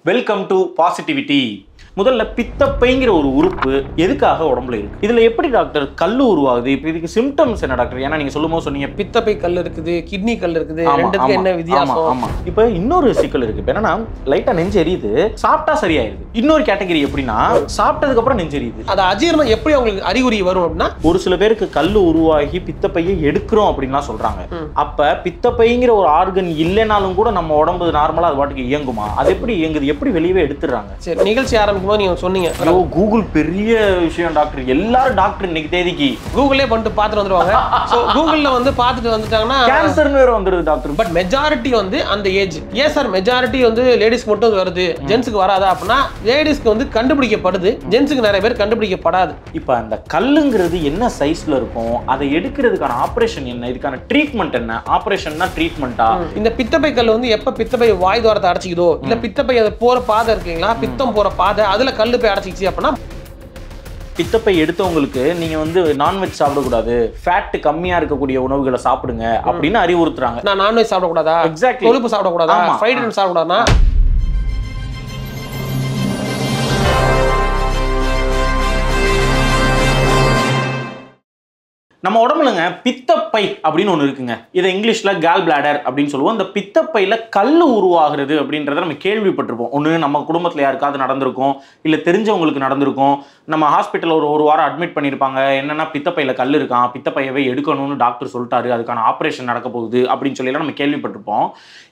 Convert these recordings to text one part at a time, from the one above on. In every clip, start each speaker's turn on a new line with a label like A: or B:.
A: Welcome to positivity. முதல்ல பித்தப்பைங்கிற ஒரு உறுப்பு எதுக்காக உடம்புல இருக்கு? இதுல எப்படி டாக்டர் கல்லு உருவாகுது? இப்போ இதுக்கு சிம்டம்ஸ் என்ன டாக்டர்? ஏன்னா நீங்க சொல்லும்போது சொன்னீங்க
B: பித்தப்பை கல் இருக்குது, கிட்னி கல் இருக்குது, ரெண்டுத்துக்கு என்ன வித்தியாசம்?
A: ஆமா. இப்போ இன்னொரு சிக்கல் இருக்கு. இப்போ என்னன்னா லைட்டா நெஞ்சு எரியுது, சாப்பிட்டா சரியாயிருது. இன்னொரு கேட்டகரி எப்படின்னா சாப்பிட்டதுக்கு அப்புறம் நெஞ்சு எரியுது.
B: அது அஜீரணம் எப்படி உங்களுக்கு அறிகுறி வரும் அப்படின்னா,
A: ஒரு சில பேருக்கு கல்லு உருவாகி பித்தப்பையை எடுக்கிறோம் அப்படின்லாம் சொல்றாங்க. அப்ப பித்தப்பைங்கிற ஒரு ஆர்கன் இல்லைனாலும் கூட நம்ம உடம்பு நார்மலா அது பாட்டுக்கு இயங்குமா? அது எப்படி இயங்குது? எப்படி வெளியவே எடுத்துறாங்க?
B: சரி, நிகழ்ச்சி ஆரம்பிக்கும் போது நீங்க சொன்னீங்க
A: கூகுள் பெரிய விஷயம் டாக்டர். எல்லாரும் டாக்டர் இன்னைக்கு தேதிக்கு
B: கூகுளே பண்ணிட்டு பார்த்துட்டு வந்துருவாங்க. ஸோ கூகுள்ல வந்து பார்த்துட்டு வந்துட்டாங்கன்னா
A: கேன்சர்னு வேற வந்துருது டாக்டர்.
B: பட் மெஜாரிட்டி வந்து அந்த ஏஜ். ஏன் சார் மெஜாரிட்டி வந்து லேடிஸ்க்கு மட்டும் வருது, ஜென்ஸுக்கு வராதா அப்படின்னா, லேடிஸ்க்கு வந்து கண்டுபிடிக்கப்படுது, ஜென்ஸுக்கு நிறைய பேர் கண்டுபிடிக்கப்படாது.
A: இப்போ அந்த கல்லுங்கிறது என்ன சைஸ்ல இருக்கும்? அதை எடுக்கிறதுக்கான ஆபரேஷன் என்ன? இதுக்கான ட்ரீட்மெண்ட் என்ன? ஆபரேஷன்னா ட்ரீட்மெண்டா?
B: இந்த பித்தப்பை கல் வந்து எப்ப பித்தப்பை வாய் துவாரத்தை அடைச்சிக்குதோ, இல்ல பித்தப்பை அது போற பாதை இருக்குங்களா, பித்தம் போற பாதை, அதுல கல்லு போய் அடைச்சிக்கிச்சு அப்படின்னா,
A: பித்தப்பை எடுத்தவங்களுக்கு நீங்க வந்து நான்வெஜ் சாப்பிடக்கூடாது, ஃபேட் கம்மியா இருக்கக்கூடிய உணவுகளை சாப்பிடுங்க அப்படின்னு அறிவுறுத்துறாங்க.
B: நான் நான்வெஜ் சாப்பிடக்கூடாதா,
A: எக்ஸாக்ட்லி,
B: கொழுப்பு சாப்பிடக்கூடாதா, ஃப்ரைட் ரைஸ் சாப்பிடக்கூடாதா?
A: நம்ம உடம்புலங்க பித்தப்பை அப்படின்னு ஒன்று இருக்குங்க. இதை இங்கிலீஷ்ல கால் பிளாடர் அப்படின்னு சொல்லுவோம். இந்த பித்தப்பையில கல்லு உருவாகிறது அப்படின்றத நம்ம கேள்விப்பட்டிருப்போம். ஒன்று நம்ம குடும்பத்தில் யாருக்காவது நடந்திருக்கும், இல்லை தெரிஞ்சவங்களுக்கு நடந்திருக்கும். நம்ம ஹாஸ்பிட்டலில் ஒரு வாரம் அட்மிட் பண்ணியிருப்பாங்க. என்னன்னா பித்தப்பையில கல் இருக்கான், பித்தப்பையவே எடுக்கணும்னு டாக்டர் சொல்லிட்டாரு, அதுக்கான ஆப்ரேஷன் நடக்க போகுது அப்படின்னு சொல்லிலாம் நம்ம கேள்விப்பட்டிருப்போம்.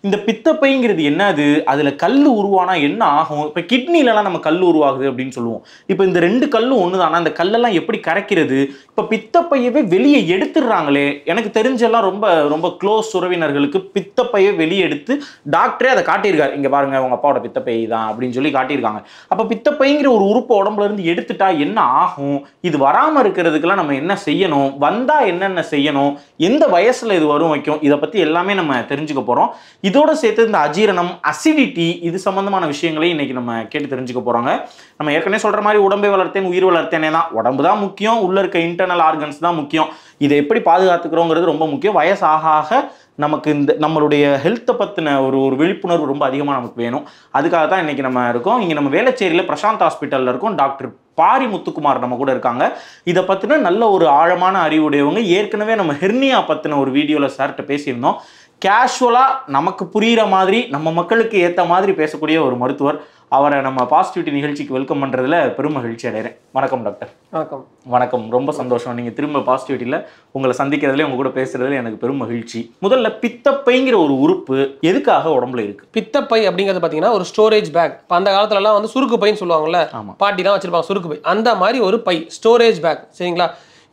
A: இந்த பித்தப்பைங்கிறது என்னது, அதில் கல் உருவானா என்ன ஆகும்? இப்போ கிட்னிலலாம் நம்ம கல் உருவாகுது அப்படின்னு சொல்லுவோம். இப்போ இந்த ரெண்டு கல்லும் ஒன்று தானே, அந்த கல்லெல்லாம் எப்படி கரைக்கிறது? இப்போ பித்தப்பையவே வெளியே எடுத்துடுறாங்களே. எனக்கு தெரிஞ்செல்லாம் ரொம்ப ரொம்ப க்ளோஸ் உறவினர்களுக்கு பித்தப்பையை வெளியே எடுத்து டாக்டரே அதை காட்டியிருக்காரு. இங்கே பாருங்க உங்க அப்பாவோட பித்தப்பை தான் அப்படின்னு சொல்லி காட்டியிருக்காங்க. அப்போ பித்தப்பைங்கிற ஒரு உறுப்பு உடம்புல இருந்து எடுத்துட்டா என்ன ஆகும்? இது வராமல் இருக்கிறதுக்கெல்லாம் நம்ம என்ன செய்யணும்? வந்தா என்னென்ன செய்யணும்? எந்த வயசுல இது வரும் வைக்கும்? இதை பத்தி எல்லாமே நம்ம தெரிஞ்சுக்க போறோம். இதோட சேர்த்து இந்த அஜீரணம், அசிடிட்டி, இது சம்பந்தமான விஷயங்களையும் இன்னைக்கு நம்ம கேட்டு தெரிஞ்சுக்க போறாங்க. நம்ம ஏற்கனவே சொல்ற மாதிரி உடம்பை வளர்த்தேன் உயிர் வளர்த்தேனே தான். உடம்பு தான் முக்கியம், உள்ள இருக்க இன்டர்னல் ஆர்கன்ஸ் தான் முக்கியம். இதை எப்படி பாதுகாத்துக்கிறோங்கிறது ரொம்ப முக்கியம். வயசு ஆக ஆக நமக்கு இந்த நம்மளுடைய ஹெல்த்தை பற்றின ஒரு விழிப்புணர்வு ரொம்ப அதிகமாக நமக்கு வேணும். அதுக்காக தான் இன்றைக்கி நம்ம இருக்கோம். இங்கே நம்ம வேளச்சேரியில் பிரசாந்த் ஹாஸ்பிட்டலில் இருக்கோம். டாக்டர் பாரி முத்துக்குமார் நம்ம கூட இருக்காங்க. இதை பற்றின நல்ல ஒரு ஆழமான அறிவுடையவங்க. ஏற்கனவே நம்ம ஹெர்னியா பற்றின ஒரு வீடியோவில் சார்கிட்ட பேசியிருந்தோம். கேஷுவலாக நமக்கு புரிகிற மாதிரி, நம்ம மக்களுக்கு ஏற்ற மாதிரி பேசக்கூடிய ஒரு மருத்துவர். அவரை நம்ம பாசிட்டிவிட்டி நிகழ்ச்சிக்கு வெல்கம் பண்ணுறதுல பெரும் மகிழ்ச்சி அடைகிறேன். வணக்கம் டாக்டர்.
B: வணக்கம்.
A: வணக்கம், ரொம்ப சந்தோஷம் நீங்கள் திரும்ப பாசிட்டிவிட்டியில் உங்களை சந்திக்கிறதுல, உங்க கூட பேசுறதுல எனக்கு பெரும் மகிழ்ச்சி. முதல்ல பித்தப்பைங்கிற ஒரு உறுப்பு எதுக்காக உடம்புல இருக்கு?
B: பித்தப்பை அப்படிங்கிறது பார்த்தீங்கன்னா ஒரு ஸ்டோரேஜ் பேக். இப்போ அந்த காலத்துலலாம் வந்து சுருக்கு பைன்னு சொல்லுவாங்கல்ல, பாட்டி தான் வச்சிருப்பாங்க சுருக்கு பை. அந்த மாதிரி ஒரு பை, ஸ்டோரேஜ் பேக். சரிங்களா?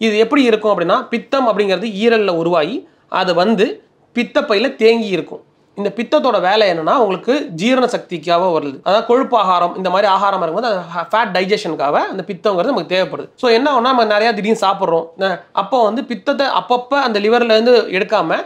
B: இது எப்படி இருக்கும் அப்படின்னா, பித்தம் அப்படிங்கிறது ஈரலில் உருவாகி அது வந்து பித்தப்பையில் தேங்கி இருக்கும். இந்த பித்தத்தோட வேலை என்னன்னா, உங்களுக்கு ஜீரண சக்திக்காக வருது. அதாவது கொழுப்பு ஆகாரம், இந்த மாதிரி ஆகாரம் இருக்கும்போது அது ஃபேட் டைஜஷனுக்காக அந்த பித்தங்கிறது நமக்கு தேவைப்படுது. ஸோ என்ன ஆகும்னா, நம்ம நிறையா திடீர்னு சாப்பிட்றோம். அப்போ வந்து பித்தத்தை அப்பப்போ அந்த லிவர்லேருந்து எடுக்காம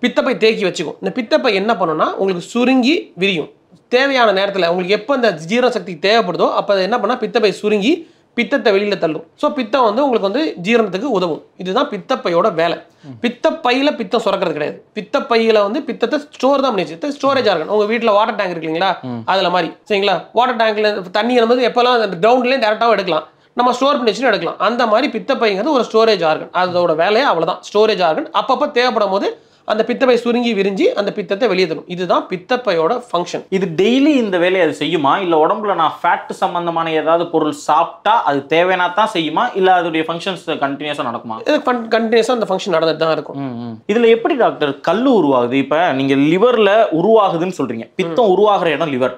B: பித்தப்பை தேக்கி வச்சுக்கும். இந்த பித்தப்பை என்ன பண்ணுன்னா, உங்களுக்கு சுருங்கி விரியும். தேவையான நேரத்தில் உங்களுக்கு எப்போ இந்த ஜீரண சக்தி தேவைப்படுதோ அப்போ என்ன பண்ணால் பித்தப்பை சுருங்கி பித்தத்தை வெளியில் தள்ளும். ஸோ பித்தம் வந்து உங்களுக்கு வந்து ஜீரணத்துக்கு உதவும். இதுதான் பித்தப்பையோட வேலை. பித்தப்பையில் பித்தம் சுரக்கிறது கிடையாது. பித்தப்பையில் வந்து பித்தத்தை ஸ்டோர் தான் பண்ணி வச்சு, ஸ்டோரேஜ் ஆர்கன். உங்கள் வீட்டில் வாட்டர் டேங்க் இருக்கு இல்லைங்களா, அதில் மாதிரி. சரிங்களா? வாட்டர் டேங்க்ல தண்ணி வந்து எப்போல்லாம் அந்த கிரவுண்ட்லேயும் டேரெக்டாகவும் எடுக்கலாம், நம்ம ஸ்டோர் பண்ணி வச்சுட்டு எடுக்கலாம். அந்த மாதிரி பித்தப்பைங்கிறது ஒரு ஸ்டோரேஜ் ஆர்கன். அதோட வேலையை அவ்வளோதான், ஸ்டோரேஜ் ஆர்கன். அப்பப்போ தேவைப்படும் போது அந்த பித்தப்பை சுருங்கி விரிஞ்சு அந்த பித்தத்தை வெளியே தரும். இதுதான் பித்தப்பையோட ஃபங்க்ஷன்.
A: இது டெய்லி இந்த வேலையை அது செய்யுமா, இல்லை உடம்புல நான் ஃபேட் சம்பந்தமான ஏதாவது பொருள் சாப்பிட்டா அது தேவையான தான் செய்யுமா, இல்லை அதோடைய ஃபங்க்ஷன்ஸ் கண்டினியூஸாக நடக்குமா?
B: இது கண்டினியூஸாக அந்த ஃபங்க்ஷன் நடந்துட்டு தான் இருக்கும்.
A: இதில் எப்படி டாக்டர் கல் உருவாகுது? இப்போ நீங்கள் லிவரில் உருவாகுதுன்னு சொல்றீங்க. பித்தம் உருவாகிற இடம் லிவர்,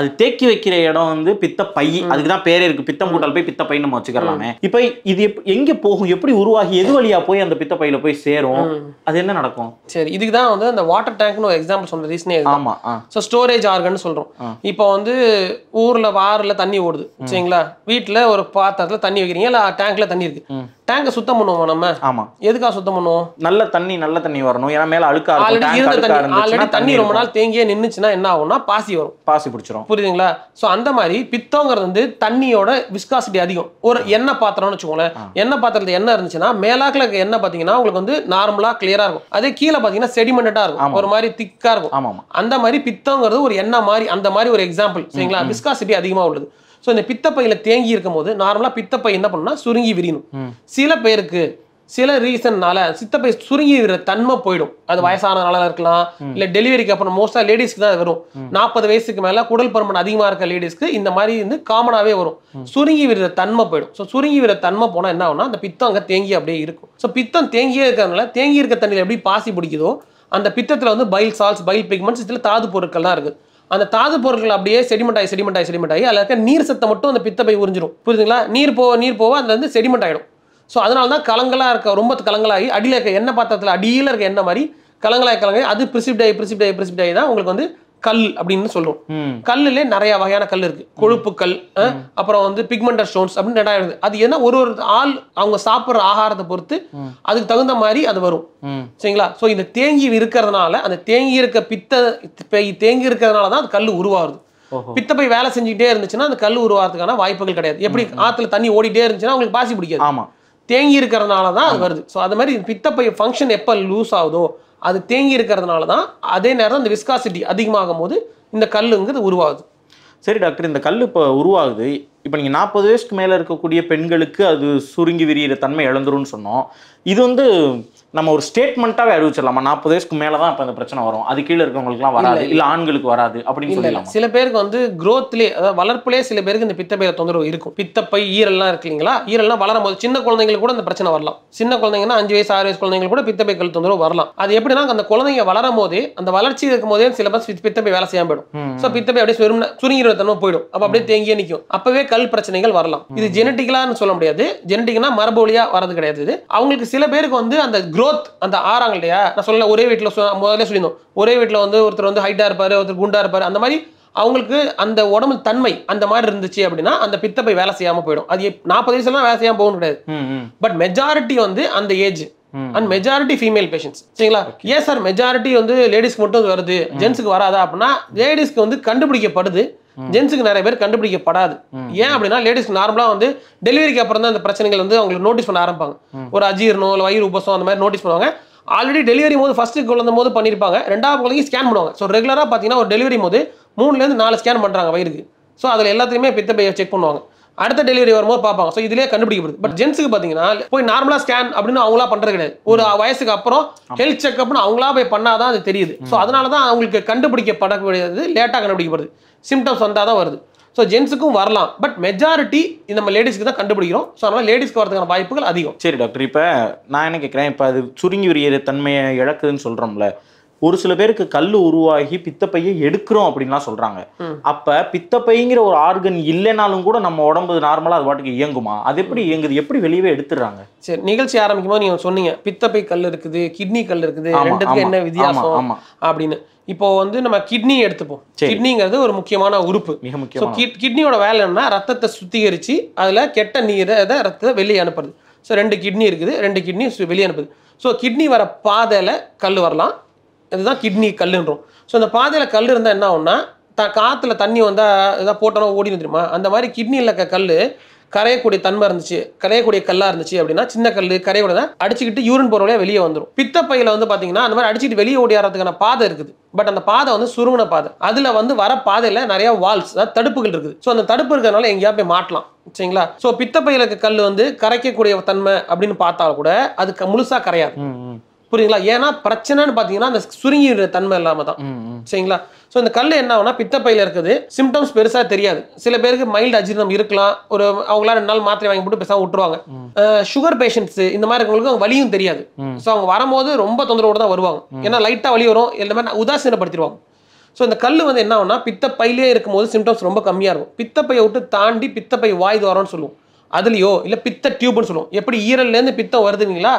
A: அது தேக்கி வைக்கிற இடம் வந்து பித்தப்பை. அதுக்கு தான் பேரே இருக்கு, பித்தம் கூட்டல் போய் பித்தப்பைன்னு நம்ம வச்சுக்கலாமே. இப்போ இது எங்கே போகும், எப்படி உருவாகி எது வழியா போய் அந்த பித்தப்பையில போய் சேரும், அது என்ன நடக்கும்?
B: சரி, இதுக்கு தான் வந்து அந்த வாட்டர் டேங்க்னு ஒரு எக்ஸாம்பிள் சொன்ன ரீசனே.
A: ஆமா.
B: ஸோ ஸ்டோரேஜ் ஆர்கன் சொல்றோம். இப்போ வந்து ஊர்ல வாரில் தண்ணி ஓடுது. சரிங்களா? வீட்டில் ஒரு பாத்திரத்தில் தண்ணி வைக்கிறீங்க, இல்லை டேங்க்ல தண்ணி இருக்கு. டேங்கை சுத்தம் பண்ணுவோம் நம்ம. ஆமா. எதுக்காக சுத்தம் பண்ணுவோம்?
A: நல்ல தண்ணி வரணும். ஏன்னா மேல அழுக்கா
B: ஆல்ரெடி தண்ணி ரொம்ப நாள் தேங்கியே நின்னுச்சுன்னா என்ன ஆகும்னா, பாசி வரும், பாசி பிடிச்சிரும். புரியுதுங்களா? ஸோ அந்த மாதிரி பித்தங்கிறது வந்து தண்ணியோட விஸ்காசிட்டி அதிகம். ஒரு எண்ணெய் பாத்திரம்னு வச்சுக்கோங்களேன். எண்ணெய் பாத்திரத்துல எண்ணெய் இருந்துச்சுன்னா மேலாக்கில் இருக்க எண்ணெய் பார்த்தீங்கன்னா உங்களுக்கு வந்து நார்மலா கிளியரா இருக்கும். அதே கீழே பாத்தீங்கன்னா செடிமெண்டா இருக்கும், ஒரு மாதிரி திக்கா இருக்கும். அந்த மாதிரி பித்தங்கிறது ஒரு எண்ணெய் மாதிரி, அந்த மாதிரி ஒரு எக்ஸாம்பிள் சரிங்களா. விஸ்காசிட்டி அதிகமா உள்ளது. ஸோ இந்த பித்தப்பையில தேங்கி இருக்கும் போது நார்மலா பித்தப்பை என்ன பண்ணணும்னா சுருங்கி விரியணும். சில பேருக்கு சில ரீசன்னால சித்தப்பை சுருங்கி விடுற தன்மை போயிடும். அது வயசானதுனால இருக்கலாம், இல்ல டெலிவரிக்கு அப்புறம் மோஸ்டா லேடிஸ்க்கு தான் வரும். 40 வயசுக்கு மேல குடல் பருமன் அதிகமா இருக்க லேடிஸ்க்கு இந்த மாதிரி வந்து காமனாவே வரும். சுருங்கி விடுற தன்மை போயிடும். ஸோ சுருங்கி விடுற தன்மை போனா என்ன ஆகும்னா அந்த பித்தம் அங்க தேங்கி அப்படியே இருக்கும். ஸோ பித்தம் தேங்கியே இருக்கிறதுனால தேங்கி இருக்க தண்ணியில எப்படி பாசி பிடிக்குதோ அந்த பித்தத்துல வந்து பைல் சால்ட்ஸ், பைல் பிக்மெண்ட்ஸ், இதுல தாது பொருட்கள் தான் இருக்கு. அந்த தாது பொருட்கள் அப்படியே செடிமெண்ட் ஆகி அதுல இருக்க நீர் சத்தை மட்டும் அந்த பித்தப்பை உறிஞ்சிடும். புரியுதுங்களா? நீர் போக அதுல வந்து செடிமெண்ட் ஆயிடும். ஸோ அதனால தான் கலங்களாக இருக்க, ரொம்ப கலங்களாகி அடியில் இருக்க எண்ணெய் பாத்திரத்தில் அடியில் இருக்க எண்ணெய் மாதிரி கலங்களாகி அது பிரிசிப்ட் ஆகி தான் உங்களுக்கு வந்து கல் அப்படின்னு சொல்லுவோம். கல்லுலே நிறைய வகையான கல் இருக்கு. கொழுப்பு கல், அப்புறம் வந்து பிக்மெண்டட் ஸ்டோன்ஸ் அப்படின்னு நிறைய இருக்குது. அது என்ன ஒரு ஆள் அவங்க சாப்பிட்ற ஆகாரத்தை பொறுத்து அதுக்கு தகுந்த மாதிரி அது வரும் சரிங்களா. ஸோ இந்த தேங்கி இருக்கிறதுனால, அந்த தேங்கி இருக்க தேங்கி இருக்கிறதுனால தான் அது கல் உருவாகுது. பித்தப்பை வேலை செஞ்சுக்கிட்டே இருந்துச்சுன்னா அந்த கல் உருவாகிறதுக்கான வாய்ப்புகள் கிடையாது. எப்படி ஆத்துல தண்ணி ஓடிட்டே இருந்துச்சுன்னா உங்களுக்கு பாசி பிடிக்காது. ஆமா, தேங்கி இருக்கிறதுனால தான் அது வருது. ஸோ அது மாதிரி பித்தப்பை ஃபங்க்ஷன் எப்போ லூஸ் ஆகுதோ அது தேங்கி இருக்கிறதுனால தான், அதே நேரம் இந்த விஸ்காசிட்டி அதிகமாகும் போது இந்த கல்லுங்கிறது உருவாகுது.
A: சரி டாக்டர், இந்த கல் இப்போ உருவாகுது. இப்போ நீங்கள் 40 வயசுக்கு மேலே இருக்கக்கூடிய பெண்களுக்கு அது சுருங்கி விரிகிற தன்மை இழந்துரும்னு சொன்னோம். இது வந்து நம்ம ஒரு ஸ்டேட்மெண்ட்டாகவே அறிவிச்சிடலாமா? 40 வயசுக்கு மேலே தான் இப்போ இந்த பிரச்சனை வரும், அது கீழே இருக்கவங்களுக்குலாம் வராது, இல்லை ஆண்களுக்கு வராது அப்படின்னு சொல்லலாம்.
B: சில பேருக்கு வந்து க்ரோத்லேயே, அதாவது வளர்ப்புலேயே சில பேருக்கு இந்த பித்தப்பையில தொந்தரவு இருக்கும். பித்தப்பை ஈரல்லாம் இருக்கு இல்லைங்களா, ஈரல்லாம் வளரும் போது சின்ன குழந்தைங்களுக்கு கூட இந்த பிரச்சனை வரலாம். சின்ன குழந்தைங்கன்னா 5 வயசு 6 வயசு குழந்தைங்களுக்கு கூட பித்தப்பை கல் தொந்தரவு வரலாம். அது எப்படின்னா அந்த குழந்தைங்க வளரும் போதே, அந்த வளர்ச்சி இருக்கும் போதே சில பேர் பித்தப்பை வேலை செய்யாம போயிடும். ஸோ பித்தப்பை அப்படியே சுருங்கிற தன்மை போயிடும். அப்போ அப்படியே தேங்கியே நிற்கும். அப்பவே கல் பிரச்சனைகள் வரலாம். இது ஜெனட்டிக்கலான்னு சொல்ல முடியாது. ஜெனட்டிக்னா மரபு வழியா வரது கிடையாது. இது அவங்களுக்கு சில பேருக்கு வந்து அந்த growth, அந்த ஆறாங்க இல்லையா, நான் சொல்ல ஒரே வீட்டில் முதல்ல சொல்லியிருந்தோம், ஒரே வீட்டில் வந்து ஒருத்தர் வந்து ஹைட்டா இருப்பாரு, ஒருத்தர் குண்டா இருப்பாரு, அந்த மாதிரி அவங்களுக்கு அந்த உடம்பு தன்மை அந்த மாதிரி இருந்துச்சு அப்படின்னா அந்த பித்தப்பை வேலை செய்யாம போயிடும். அது 40 வயசுலாம் வேலை செய்யாம போகணும் கிடையாது. பட் மெஜாரிட்டி வந்து அந்த age and majority female patients சரிங்களா. ஏன் சார் மெஜாரிட்டி வந்து லேடிஸ்க்கு மட்டும் வருது, ஜென்ஸுக்கு வராதா அப்படின்னா, லேடிஸ்க்கு வந்து கண்டுபிடிக்கப்படுது, ஜென்ஸுக்கு நிறைய பேர் கண்டுபிடிக்கப்படாது. ஏன் அப்படின்னா லேடிஸ்க்கு நார்மலா வந்து டெலிவரிக்கு அப்புறம் தான் அந்த பிரச்சனைகள் வந்து அவங்களுக்கு நோட்டீஸ் பண்ண ஆரம்பிப்பாங்க. ஒரு அஜீரணம் இல்லை வயிறு உபசம் அந்த மாதிரி நோட்டீஸ் பண்ணுவாங்க. ஆல்ரெடி டெலிவரி போது ஃபர்ஸ்ட் குழந்தை போது பண்ணியிருப்பாங்க, ரெண்டாவது குழந்தைக்கு ஸ்கேன் பண்ணுவாங்க. ஸோ ரெகுலராக பார்த்தீங்கன்னா ஒரு டெலிவரி போது 3 to 4 ஸ்கேன் பண்ணுறாங்க வயிறுக்கு. ஸோ அதில் எல்லாத்தையுமே பித்தப்பையை செக் பண்ணுவாங்க. அடுத்த டெலிவரி வரும்போது பார்ப்பாங்க. ஸோ இதுலேயே கண்டுபிடிக்கப்படுது. பட் ஜென்ஸுக்கு பார்த்தீங்கன்னா போய் நார்மலாக ஸ்கேன் அப்படின்னு அவங்களா பண்ணுறது கிடையாது. ஒரு வயசுக்கு அப்புறம் ஹெல்த் செக்அப்னு அவங்களா போய் பண்ணாதான் அது தெரியுது. ஸோ அதனால தான் அவங்களுக்கு கண்டுபிடிக்கப்படக்கூடியது லேட்டாக கண்டுபிடிக்கப்படுது. சிம்டம்ஸ் வந்தால் தான் வருது. ஸோ ஜென்ஸுக்கும் வரலாம், பட் மெஜாரிட்டி நம்ம லேடிஸ்க்கு தான் கண்டுபிடிக்கிறோம். ஸோ அதனால் லேடிஸ்க்கு வரதுக்கான வாய்ப்புகள் அதிகம்.
A: சரி டாக்டர், இப்போ நான் என்ன கேட்குறேன், இப்போ அது சுருங்கி விரிகிற தன்மையை இழக்குதுன்னு சொல்கிறோம்ல, ஒரு சில பேருக்கு கல் உருவாகி பித்தப்பையை எடுக்கிறோம் அப்படின்லாம் சொல்றாங்க. அப்ப பித்தப்பைங்கிற ஒரு ஆர்கன் இல்லைனாலும் கூட நம்ம உடம்பு நார்மலா அது பாட்டுக்கு இயங்குமா? அது எப்படி இயங்குது, எப்படி வெளியவே எடுத்துடுறாங்க?
B: சரி, நிகழ்ச்சி ஆரம்பிக்கும் போது நீங்க சொன்னீங்க பித்தப்பை கல் இருக்குது, கிட்னி கல் இருக்குது, ரெண்டுத்துக்கு என்ன வித்தியாசம் அப்படின்னு. இப்போ வந்து நம்ம கிட்னி எடுத்துப்போம். கிட்னிங்கிறது ஒரு முக்கியமான உறுப்பு, மிக முக்கியம். கிட்னியோட வேலை என்னன்னா ரத்தத்தை சுத்திகரிச்சு அதுல கெட்ட நீரை ரத்தத்தை வெளியே அனுப்புறது. ஸோ 2 கிட்னி இருக்குது, 2 கிட்னி வெளியே அனுப்புது. ஸோ கிட்னி வர பாதையில கல் வரலாம், இதுதான் கிட்னி கல்லுன்றோம். ஸோ இந்த பாதையில கல் இருந்தால் என்ன ஆகும்னா, காற்றுல தண்ணி வந்தால் எதாவது போட்டோன்னா ஓடினு தெரியுமா, அந்த மாதிரி கிட்னியில் இருக்க கல் கரையக்கூடிய தன்மை இருந்துச்சு, கரையக்கூடிய கல்லாக இருந்துச்சு அப்படின்னா, சின்ன கல் கரையோட அடிச்சுக்கிட்டு யூரின் போகிற வழியாக வெளியே வந்துடும். பித்தப்பையில் வந்து பார்த்தீங்கன்னா அந்த மாதிரி அடிச்சுட்டு வெளியே ஓடியாறதுக்கான பாதை இருக்குது. பட் அந்த பாதை வந்து சுருங்கின பாதை. அதில் வந்து வர பாதையில் நிறைய வால்ஸ், அதாவது தடுப்புகள் இருக்குது. ஸோ அந்த தடுப்பு இருக்கிறதுனால எங்கேயா போய் மாட்டலாம் சரிங்களா. ஸோ பித்தப்பையில் இருக்க கல் வந்து கரைக்கக்கூடிய தன்மை அப்படின்னு பார்த்தாலும் கூட அது முழுசாக கரையாது. புரியுங்களா? ஏன்னா பிரச்சனைன்னு பார்த்தீங்கன்னா அந்த சுருங்கி தன்மை இல்லாம தான் சரிங்களா. ஸோ இந்த கல் என்ன ஆகுனா பித்தப்பையில் இருக்குது, சிம்டம்ஸ் பெருசாக தெரியாது. சில பேருக்கு மைல்டு அஜீரணம் இருக்கலாம், ஒரு அவங்களாம் 2 நாள் மாத்திரை வாங்கி போட்டு பேசாம விட்டுருவாங்க. சுகர் பேஷண்ட்ஸ் இந்த மாதிரி இருக்கவங்களுக்கு வலியும் தெரியாது. ஸோ அவங்க வரும்போது ரொம்ப தொந்தரவோடு தான் வருவாங்க. ஏன்னா லைட்டாக வலி வரும், இந்த மாதிரி உதாசீனப்படுத்திடுவாங்க. ஸோ இந்த கல் வந்து என்ன ஆகுனா பித்தப்பையிலே இருக்கும்போது சிம்டம்ஸ் ரொம்ப கம்மியாக இருக்கும். பித்தப்பையை விட்டு தாண்டி பித்தப்பை வாய் துவாரம்னு சொல்லுவோம், அதுலேயோ இல்லை பித்த டியூப்னு சொல்லுவோம். எப்படி ஈரல்லேருந்து பித்தம் வருதுங்களா,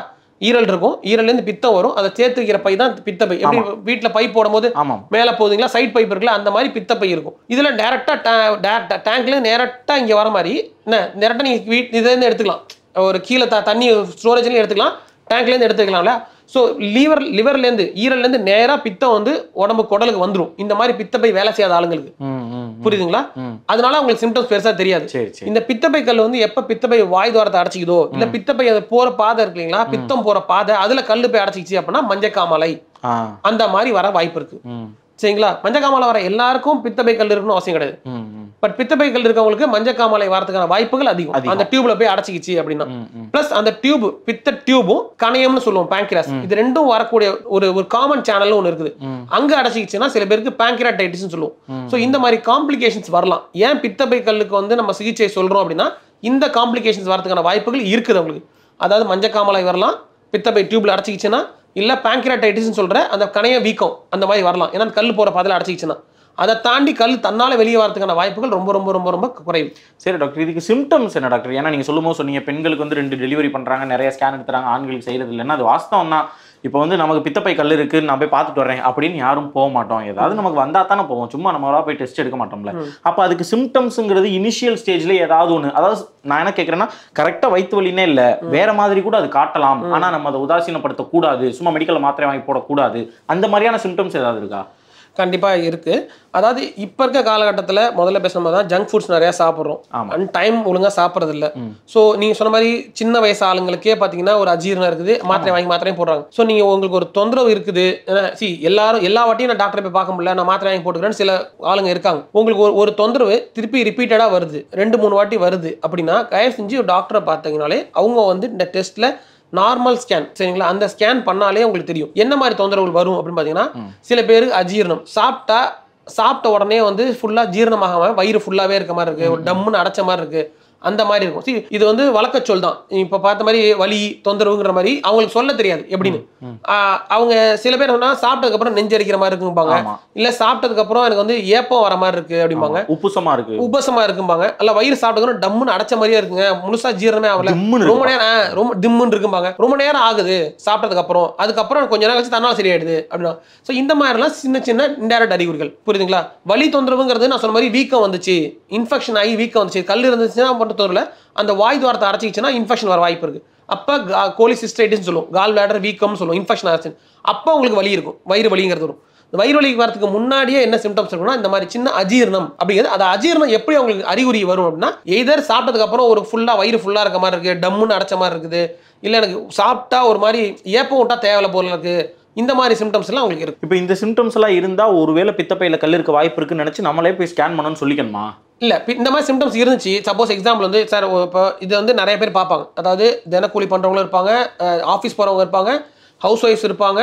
B: ஈரல் இருக்கும், ஈரல்லேருந்து பித்தம் வரும், அதை சேர்த்து வைக்கிற பை தான் பித்தப்பை. எப்படி வீட்டில் பைப் போடும் போது மேலே போகுதுங்களா, சைட் பைப் இருக்குல்ல, அந்த மாதிரி பித்தப்பை இருக்கும். இதில் டேரெக்டாக டேங்க்ல நேரட்டாக இங்கே வர மாதிரி என்ன டேரெக்டாக நீங்கள் இதுலேருந்து எடுத்துக்கலாம். ஒரு கீழே தண்ணி ஸ்டோரேஜ்லேயும் எடுத்துக்கலாம், டேங்க்லேருந்து எடுத்துக்கலாம்ல. ஸோ லிவர்லேருந்து ஈரல்லேருந்து நேராக பித்தம் வந்து உடம்பு குடலுக்கு வந்துடும். இந்த மாதிரி பித்தப்பை வேலை செய்யாத ஆளுங்களுக்கு, புரியுதுங்களா? அதனால அவங்களுக்கு சிம்டம்ஸ் பெருசா தெரியாது. இந்த பித்தப்பை கல் வந்து எப்ப பித்தப்பை வாய் துவாரத்தை அடைச்சிக்குதோ, இல்ல பித்தப்பை அது போற பாதை இருக்கு இல்லைங்களா, பித்தம் போற பாதை அதுல கல்லு போய் அடைச்சிக்கிச்சு அப்படின்னா மஞ்சக்காமலை அந்த மாதிரி வர வாய்ப்பு இருக்கு. சரிங்களா? மஞ்சக்காமலை வர எல்லாருக்கும் பித்தப்பை கல் இருக்குன்னு அவசியம் கிடையாது. பட் பித்தப்பை கல் இருக்கவங்களுக்கு மஞ்சக்காமலை வரதுக்கான வாய்ப்புகள் அதிகம், அந்த டியூப்ல போய் அடைச்சிக்கிச்சு அப்படின்னா. பிளஸ் அந்த டியூப், பித்த டியூபும் கணையம்னு சொல்லுவோம் பேங்க்ரியாஸ், இது ரெண்டும் வரக்கூடிய ஒரு காமன் சேனல் ஒன்று இருக்குது. அங்க அடைச்சிக்கிச்சுன்னா சில பேருக்கு பேங்க்ரியாடைட்டிஸ் சொல்லுவோம். ஸோ இந்த மாதிரி காம்ப்ளிகேஷன்ஸ் வரலாம். ஏன் பித்தப்பை கல்லுக்கு வந்து நம்ம சிகிச்சை சொல்றோம் அப்படின்னா இந்த காம்ப்ளிகேஷன்ஸ் வரதுக்கான வாய்ப்புகள் இருக்குது அவங்களுக்கு. அதாவது மஞ்சக்காமலை வரலாம், பித்தப்பை டியூப்ல அடைச்சிக்கிச்சுன்னா, இல்ல பேங்க்ரியாடைட்டிஸ் சொல்ற அந்த கணைய வீக்கம் அந்த மாதிரி வரலாம். ஏன்னா கல் போற பாதையில அடைச்சிக்கிச்சுன்னா. அதை தாண்டி கல் தன்னால வெளியே வரதுக்கான வாய்ப்புகள் ரொம்ப ரொம்ப ரொம்ப ரொம்ப குறைவு.
A: சரி டாக்டர், இதுக்கு சிம்டம்ஸ் என்ன டாக்டர்? ஏன்னா நீங்க சொல்லும்போது சொன்னீங்க பெண்களுக்கு வந்து 2 டெலிவரி பண்றாங்க, நிறைய ஸ்கேன் எடுத்துறாங்க, ஆண்களுக்கு செய்யறது இல்லைன்னா அது வாஸ்தவம் தான். இப்போ வந்து நமக்கு பித்தப்பை கல் இருக்கு, நான் போய் பார்த்துட்டு வரேன் அப்படின்னு யாரும் போக மாட்டோம். ஏதாவது நமக்கு வந்தா தானே போவோம், சும்மா நம்மளா போய் டெஸ்ட் எடுக்க மாட்டோம்ல. அப்போ அதுக்கு சிம்டம்ஸுங்கிறது இனிஷியல் ஸ்டேஜ்ல ஏதாவது ஒன்று, அதாவது நான் என்ன கேட்கறேன்னா கரெக்டா வயிற்று வலினே இல்லை, வேற மாதிரி கூட அது காட்டலாம், ஆனா நம்ம அதை உதாசீனப்படுத்த கூடாது, சும்மா மெடிக்கல் மாத்திரை வாங்கி போடக்கூடாது, அந்த மாதிரியான சிம்டம்ஸ் ஏதாவது இருக்கா?
B: கண்டிப்பாக இருக்குது. அதாவது இப்போ இருக்க காலகட்டத்தில் முதல்ல பேசுகிற மாதிரி தான் ஜங்க் ஃபுட்ஸ் நிறையா சாப்பிட்றோம், அண்ட் டைம் ஒழுங்காக சாப்பிட்றது இல்லை. ஸோ நீங்கள் சொன்ன மாதிரி சின்ன வயசு ஆளுங்களுக்கே பார்த்தீங்கன்னா ஒரு அஜீரணம் இருக்குது, மாத்திரை வாங்கி மாத்திரையும் போடுறாங்க. ஸோ நீங்கள் உங்களுக்கு ஒரு தொந்தரவு இருக்குது, எல்லாரும் எல்லா வாட்டியும் நான் டாக்டரை போய் பார்க்க முடியல, நான் மாத்திரை வாங்கி போட்டுக்கிறேன்னு சில ஆளுங்க இருக்காங்க. உங்களுக்கு ஒரு தொந்தரவு திருப்பி ரிப்பீட்டடாக வருது, 2-3 வாட்டி வருது அப்படின்னா தயவு செஞ்சு ஒரு டாக்டரை பார்த்தீங்கனாலே அவங்க வந்து இந்த டெஸ்ட்டில் நார்மல் ஸ்கேன், சரிங்களா, அந்த ஸ்கேன் பண்ணாலே உங்களுக்கு தெரியும் என்ன மாதிரி தொந்தரவுகள் வரும் அப்படின்னு பார்த்தீங்கன்னா. சில பேருக்கு அஜீரணம், சாப்பிட்ட உடனே வந்து ஃபுல்லாக ஜீரணமாக வயிறு ஃபுல்லாகவே இருக்க மாதிரி இருக்குது, ஒரு டம்முன்னு அடைச்ச மாதிரி இருக்குது, அந்த மாதிரி இருக்கும். இது வந்து வழக்க சொல் தான். இப்போ பார்த்த மாதிரி வலி தொந்தரவுங்கிற மாதிரி அவங்களுக்கு சொல்ல தெரியாது எப்படின்னு. அவங்க சில பேர் சொன்னா சாப்பிட்டதுக்கு அப்புறம் நெஞ்சரிக்கிற மாதிரி இருக்கும்பாங்க, இல்ல சாப்பிட்டதுக்கு அப்புறம் எனக்கு வந்து ஏப்பம் வர மாதிரி இருக்கு அப்படிம்பாங்க, உப்புசமா இருக்கும்பாங்க, அல்ல வயிறு சாப்பிட்டதுக்கு டம்முன்னு அடைச்ச மாதிரியே இருக்குங்க, முழுசா ஜீரணமே ஆகல, ரொம்ப நேரம் ரொம்ப டிம்முன்னு இருக்கும்பாங்க, ரொம்ப நேரம் ஆகுது சாப்பிட்டதுக்கு அப்புறம், அதுக்கப்புறம் கொஞ்ச நேரம் கழிச்சு தன்னால சரியாயிடுது அப்படின்னா. ஸோ இந்த மாதிரிலாம் சின்ன சின்ன இன்டைரக்ட் அறிகுறிகள், புரியுதுங்களா? வலி தொந்தரவுங்கிறது நான் சொன்ன மாதிரி வீக்கம் வந்துச்சு, இன்ஃபெக்ஷன் ஆகி வீக்கம் வந்துச்சு, கல் இருந்துச்சுன்னா மட்டும் தோறல, அந்த வாய் துவாரத்தை அடைச்சிச்சுன்னா இன்ஃபெக்ஷன் வர வாய்ப்பு இருக்கு. அப்போ கோலிசிஸ்டைட்டிஸ் சொல்லுவோம், கால் பிளாடர் வீக்கம் சொல்லுவோம், இன்ஃபெக்ஷன் ஆச்சு. அப்போ உங்களுக்கு வலி இருக்கும், வயிறு வலிங்கிறது வரும். வயிறு வலி வரதுக்கு முன்னாடியே என்ன சிம்டம்ஸ் இருக்குன்னா இந்த மாதிரி சின்ன அஜீரணம் அப்படிங்கிறது. அது அஜீரணம் எப்படி அவங்களுக்கு அறிகுறி வரும் அப்படின்னா, எதர் சாப்பிட்டதுக்கு அப்புறம் ஒரு வயிறு ஃபுல்லா இருக்க மாதிரி இருக்கு, டம்முன்னு அடைச்ச மாதிரி இருக்குது, இல்லை எனக்கு சாப்பிட்டா ஒரு மாதிரி ஏப்பம் விட்டா தேவையில்ல போல இருக்கு, இந்த மாதிரி சிம்டம்ஸ் எல்லாம் உங்களுக்கு இருக்கு.
A: இப்போ இந்த சிம்டம்ஸ் எல்லாம் இருந்தா ஒருவேளை பித்தப்பையில கல் இருக்க வாய்ப்பு இருக்குன்னு நினைச்சு நம்மளே போய் ஸ்கேன் பண்ணணும்னு சொல்லிக்கணுமா?
B: இல்லை, இந்த மாதிரி சிம்டம்ஸ் இருந்துச்சு, சப்போஸ் எக்ஸாம்பிள் வந்து சார் இப்போ இது வந்து நிறைய பேர் பார்ப்பாங்க, அதாவது தினக்கூலி பண்ணுறவங்களும் இருப்பாங்க, ஆஃபீஸ் போகிறவங்க இருப்பாங்க, ஹவுஸ் ஒய்ஃப்ஸ் இருப்பாங்க,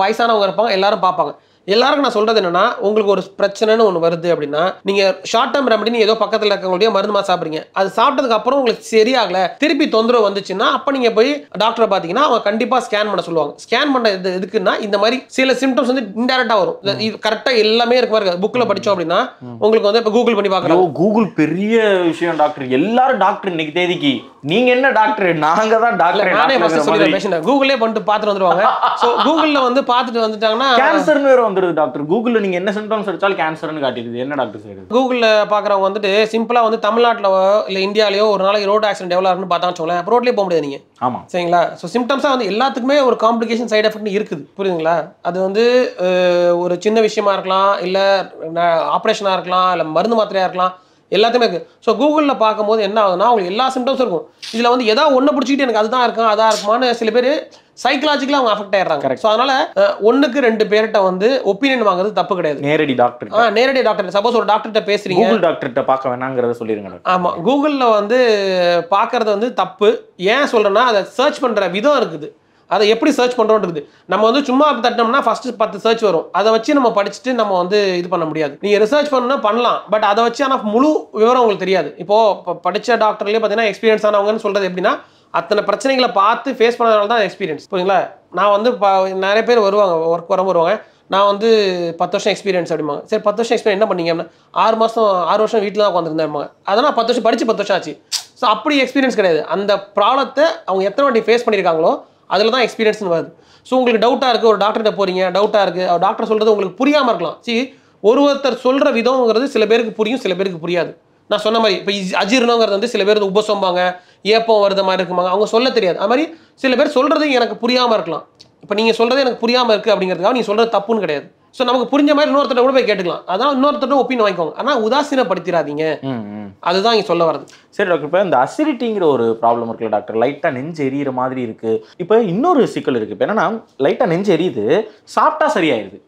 B: வயசானவங்க இருப்பாங்க, எல்லாரும் பார்ப்பாங்க. எல்லாருக்கும் நான் சொல்றது என்னன்னா, உங்களுக்கு ஒரு பிரச்சனைன்னு ஒன்று வருது அப்படின்னா, நீங்க ஷார்ட் டேர்ம் ரெமடி ஏதோ பக்கத்தில் இருக்கவங்களுடைய மருந்து மாத்திரை சாப்பிடுறீங்க, அது சாப்பிட்டதுக்கு அப்புறம் உங்களுக்கு சரியாகல, திருப்பி தொந்தரவு வந்துச்சுன்னா அப்போ நீங்க போய் டாக்டரை பார்த்தீங்கன்னா அவங்க கண்டிப்பா ஸ்கேன் பண்ண சொல்லுவாங்க. ஸ்கேன் பண்ண எதுக்குன்னா, இந்த மாதிரி சில சிம்டம்ஸ் வந்து இன்டைரக்டா வரும், இது கரெக்டாக எல்லாமே இருக்க மாதிரி புக்கில் படிச்சோம் அப்படின்னா உங்களுக்கு வந்து இப்போ கூகுள் பண்ணி பார்க்குறோம்.
A: கூகுள் பெரிய விஷயம் டாக்டர், எல்லாரும் டாக்டர் இன்னைக்கு தேதிக்கு. நீங்க என்ன டாக்டர்? நாங்க தான் டாக்டர்.
B: நானே ஃபர்ஸ்ட் சொல்லிடுறேன், கூகுளே பண்ணிட்டு பார்த்துட்டு வந்துருவாங்க. ஸோ கூகுளில் வந்து பார்த்துட்டு வந்துட்டாங்கன்னா
A: கேன்சர்னு வேற வந்துருது டாக்டர். கூகுள்ல நீங்க என்ன சிம்டம்ஸ் அடிச்சாலும் கேன்சர்னு காட்டிடுது. என்ன டாக்டர் செய்யுது?
B: கூகுள்ல பாக்குறவங்க வந்துட்டு சிம்பிளா வந்து தமிழ்நாட்டுல இல்ல இந்தியாலயோ ஒரு நாளைக்கு ரோட் ஆக்சிடென்ட் எவ்வளவு இருக்குன்னு பார்த்தா வச்சுக்கோங்களேன், அப்போ ரோட்லயே போக முடியாது நீங்க. ஆமா, சரிங்களா? ஸோ சிம்டம்ஸா வந்து எல்லாத்துக்குமே ஒரு காம்ப்ளிகேஷன் சைடு எஃபெக்ட் இருக்குது, புரியுதுங்களா? அது வந்து ஒரு சின்ன விஷயமா இருக்கலாம், இல்ல ஆப்ரேஷனா இருக்கலாம், இல்ல மருந்து மாத்திரையா இருக்கலாம், எல்லாத்தையுமே இருக்கு. ஸோ கூகுளில் பார்க்கும்போது என்ன ஆகுதுன்னா உங்களுக்கு எல்லா சிம்டம்ஸும் இருக்கும். இதில் வந்து ஏதாவது ஒன்று பிடிச்சிக்கிட்டு எனக்கு அதுதான் இருக்கும் அதான் இருக்குமான்னு சில பேர் சைக்கலாஜிக்கலாக அவங்க அஃபெக்ட் ஆயிடுறாங்க. ஸோ அதனால 1-2 பேர்கிட்ட வந்து ஒப்பீனியன் வாங்குறது தப்பு கிடையாது. நேரடி டாக்டர் சப்போஸ் ஒரு டாக்டர்கிட்ட பேசுறீங்க, கூகுள் டாக்டர்கிட்ட பார்க்க வேணாங்கிறத சொல்லிருங்க. ஆமாம், கூகுளில் வந்து பார்க்கறது வந்து தப்பு. ஏன் சொல்றேன்னா, அதை சர்ச் பண்ணுற விதம் இருக்குது, அதை எப்படி சர்ச் பண்ணுறோன்றது. நம்ம வந்து சும்மா தட்டினோம்னா ஃபர்ஸ்ட் 10 சர்ச் வரும், அதை வச்சு நம்ம படிச்சுட்டு நம்ம வந்து இது பண்ண முடியாது. நீங்கள் ரிசர்ச் பண்ணணும்னா பண்ணலாம், பட் அதை வச்சு ஆனால் முழு விவரம் உங்களுக்கு தெரியாது. இப்போ படித்த டாக்டர்லேயே பார்த்தீங்கன்னா எக்ஸ்பீரியன்ஸ் ஆனவங்கன்னு சொல்கிறது எப்படின்னா, அத்தனை பிரச்சனைகளை பார்த்து ஃபேஸ் பண்ணதுனால தான் எக்ஸ்பீரியன்ஸ், புரியுங்களா? நான் வந்து நிறைய பேர் வருவாங்க, ஒர்க் வருவாங்க, நான் வந்து 10 வருஷம் எக்ஸ்பீரியன்ஸ் அப்படிம்பாங்க. சரி 10 வருஷம் எக்ஸ்பீரியன்ஸ் என்ன பண்ணீங்க அப்படின்னா, 6 வருஷம் வீட்டில் தான் உட்காந்துருந்தேன். அதனால் 10 வருஷம் படித்து 10 வருஷம் ஆச்சு. ஸோ அப்படி எக்ஸ்பீரியன்ஸ் கிடையாது. அந்த ப்ராப்ளத்தை அவங்க எத்தனை வாட்டி ஃபேஸ் பண்ணியிருக்காங்களோ அதில் தான் எக்ஸ்பீரியன்ஸ்னு வருது. ஸோ உங்களுக்கு டவுட்டாக இருக்குது, ஒரு டாக்டர்கிட்ட போகிறீங்க, டவுட்டாக இருக்குது, அவர் டாக்டர் சொல்கிறது உங்களுக்கு புரியாமல் இருக்கலாம். ஒருத்தர் சொல்கிற விதங்கிறது சில பேருக்கு புரியும், சில பேருக்கு புரியாது. நான் சொன்ன மாதிரி இப்போ அஜீரணங்கிறது வந்து சில பேர் உபசம்பாங்க, ஏப்பம் வருது மாதிரி இருக்குமாங்க, அவங்க சொல்ல தெரியாது. அது மாதிரி சில பேர் சொல்கிறது எனக்கு புரியாமல் இருக்கலாம். இப்போ நீங்கள் சொல்கிறது எனக்கு புரியாமல் இருக்குது அப்படிங்கிறதுக்காக நீங்கள் சொல்கிறது தப்புன்னு கிடையாது. ஸோ நமக்கு புரிஞ்ச மாதிரி இன்னொருத்தர கூட போய் கேட்டுக்கலாம். அதான் இன்னொருத்தர ஒப்பீனியன் வாங்கிக்கோங்க. ஆனால் உதாசீனப்படுத்திடாதீங்க, அதுதான் இங்கே சொல்ல வருது.
A: சரி டாக்டர், இப்போ இந்த அசிடிட்டிங்கிற ஒரு ப்ராப்ளம் இருக்குல்ல டாக்டர், லைட்டாக நெஞ்சு எரியிற மாதிரி இருக்கு. இப்போ இன்னொரு சிக்கல் இருக்கு. இப்போ என்னன்னா லைட்டாக நெஞ்சு எரியுது, சாப்பிட்டா சரியாயிருது.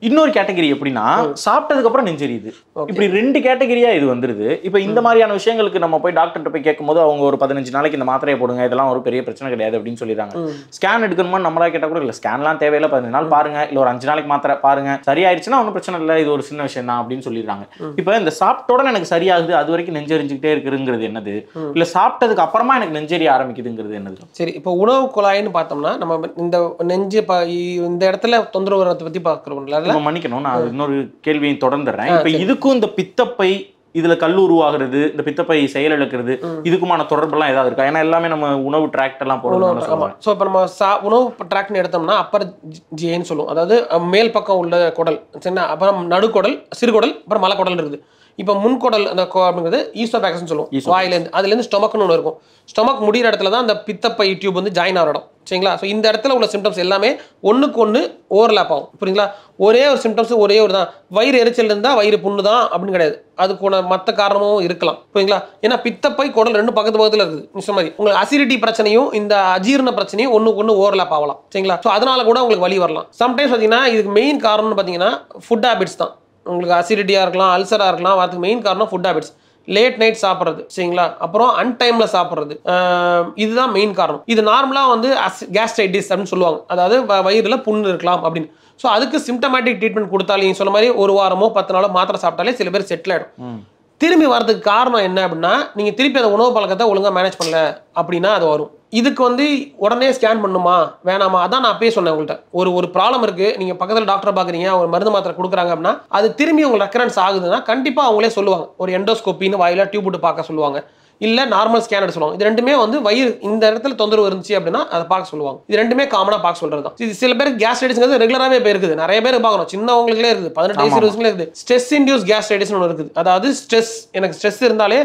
A: இன்னொரு கேட்டகரி எப்படின்னா சாப்பிட்டதுக்கு அப்புறம் நெஞ்செரியுது. இப்படி 2 கேட்டகரியா இது வந்துருது. இப்போ இந்த மாதிரியான விஷயங்களுக்கு நம்ம போய் டாக்டர்கிட்ட போய் கேட்கும்போது அவங்க ஒரு 15 நாளைக்கு இந்த மாத்திரையை போடுங்க, இதெல்லாம் ஒரு பெரிய பிரச்சனை கிடையாது அப்படின்னு சொல்லிடுறாங்க. ஸ்கேன் எடுக்கணுமா நம்மளா கேட்டா கூட இல்லை, ஸ்கேன்லாம் தேவையில்லை, 15 நாள் பாருங்க, இல்லை ஒரு 5 நாளைக்கு மாத்திரை பாருங்க, சரியாயிருச்சுன்னா ஒன்றும் பிரச்சனை இல்லை, இது ஒரு சின்ன விஷயம் தான் அப்படின்னு சொல்லிடுறாங்க. இப்போ இந்த சாப்பிட்டோட எனக்கு சரியாகுது, அது வரைக்கும் நெஞ்செரிஞ்சுக்கிட்டே இருக்குங்கிறது என்னது, இல்லை சாப்பிட்டதுக்கு அப்புறமா எனக்கு நெஞ்செரிய ஆரம்பிக்குதுங்கிறது என்னது?
B: சரி, இப்போ உணவு குழாய்னு பார்த்தோம்னா நம்ம இந்த நெஞ்சு இந்த இடத்துல தொந்தரவு வரதை பற்றி பார்க்குறோம்ல,
A: மன்னிக்கணும் நான் இன்னொரு கேள்வியை தொடர்ந்துடுறேன். இப்ப இதுக்கும் இந்த பித்தப்பை இதுல கல் உருவாகிறது, இந்த பித்தப்பை செயலிழக்கிறது, இதுக்குமான தொடர்பெல்லாம் ஏதாவது இருக்கா? ஏன்னா எல்லாமே நம்ம உணவு டிராக்ட் எல்லாம் போடுறோம்.
B: ஸோ இப்போ நம்ம உணவு டிராக்ட்னு எடுத்தோம்னா அப்பர் ஜின்னு சொல்லுவோம், அதாவது மேல் பக்கம் உள்ள குடல், சரிண்ணா, அப்புறம் நடுக்குடல், சிறுகுடல், அப்புறம் மலைக்குடல் இருக்குது. இப்போ முன்குடல் அந்த அப்படிங்கிறது ஈசோபேக்ஸ்னு சொல்லுவோம், வாயிலேருந்து அதுலேருந்து ஸ்டொமக்னு ஒன்று இருக்கும். ஸ்டொமக் முடிகிற இடத்துல தான் அந்த பித்தப்பை டியூப் வந்து ஜாயின் ஆகிற இடம், சரிங்களா? ஸோ இந்த இடத்துல உள்ள சிம்டம்ஸ் எல்லாமே ஒன்றுக்கு ஒன்று ஓவர்லேப் ஆகும், புரியுங்களா? ஒரே ஒரு சிம்டம்ஸ் ஒரே ஒரு தான், வயிறு எரிச்சல் இருந்தால் வயிறு புண்ணு தான் அப்படின்னு கிடையாது, அதுக்கு மற்ற காரணமும் இருக்கலாம், புரியுங்களா? ஏன்னா பித்தப்பை குடல் 2 பக்கத்தில் இருக்குது. நிச்சயம் மாதிரி உங்களுக்கு அசிடிட்டி பிரச்சனையும் இந்த அஜீரண பிரச்சனையும் ஒன்றுக்கு ஒன்று ஓவர்லேப் ஆகலாம், சரிங்களா? ஸோ அதனால கூட உங்களுக்கு வலி வரலாம். சம்டைம்ஸ் பார்த்தீங்கன்னா இதுக்கு மெயின் காரணம்னு பார்த்தீங்கன்னா ஃபுட் ஹேபிட்ஸ் தான். உங்களுக்கு அசிடிட்டியாக இருக்கலாம், அல்சராக இருக்கலாம், அதுக்கு மெயின் காரணம் ஃபுட் ஹேபிட்ஸ். லேட் நைட் சாப்பிட்றது, சரிங்களா? அப்புறம் அன்டைமில் சாப்பிட்றது, இதுதான் மெயின் காரணம். இது நார்மலாக வந்து கேஸ்ட்ரைட்டிஸ் அப்படின்னு சொல்லுவாங்க, அதாவது வயிறில் புண்ணு இருக்கலாம் அப்படின்னு. ஸோ அதுக்கு சிம்டமேட்டிக் ட்ரீட்மெண்ட் கொடுத்தாலும் நீங்கள் சொன்ன மாதிரி 1 வாரமோ 10 நாளோ மாத்திரை சாப்பிட்டாலே சில பேர் செட்டில் ஆகிடும். திரும்பி வரதுக்கு காரணம் என்ன அப்படின்னா நீங்கள் திருப்பி அந்த உணவு பழக்கத்தை ஒழுங்காக மேனேஜ் பண்ணல அப்படின்னா அது வரும். இதுக்கு வந்து உடனே ஸ்கேன் பண்ணுமா வேணாமா, அதான் நான் அப்பயே சொன்னேன் உங்கள்கிட்ட. ஒரு ப்ராப்ளம் இருக்குது, நீங்கள் பக்கத்தில் டாக்டர் பார்க்குறீங்க, ஒரு மருந்து மாத்திரை கொடுக்குறாங்க அப்படின்னா அது திரும்பி உங்களுக்கு ரெக்கரன்ஸ் ஆகுதுன்னா கண்டிப்பாக அவங்களே சொல்லுவாங்க, ஒரு எண்டோஸ்கோப்பின்னு வாயில டியூப் விட்டு பார்க்க சொல்லுவாங்க, இல்லை நார்மல் ஸ்கேன் எடுத்து சொல்லுவாங்க. இது ரெண்டுமே வந்து வயிறு இந்த இடத்துல தொந்தரவு இருந்துச்சு அப்படின்னா அதை பார்க்க சொல்லுவாங்க. இது ரெண்டுமே காமனாக பார்க்க சொல்கிறது தான். இது சில பேருக்கு கேஸ்ட்ரைட்டிஸ்ங்கிறது ரெகுலராகவே இப்போ இருக்குது, நிறைய பேர் பார்க்கணும், சின்னவங்களுக்குலே இருக்குது, 18 வயசுல இருக்குது. ஸ்ட்ரெஸ் இன்டியூஸ் கேஸ்ட்ரைட்டிஸ்னு ஒன்று இருக்குது, அதாவது எனக்கு ஸ்ட்ரெஸ் இருந்தாலே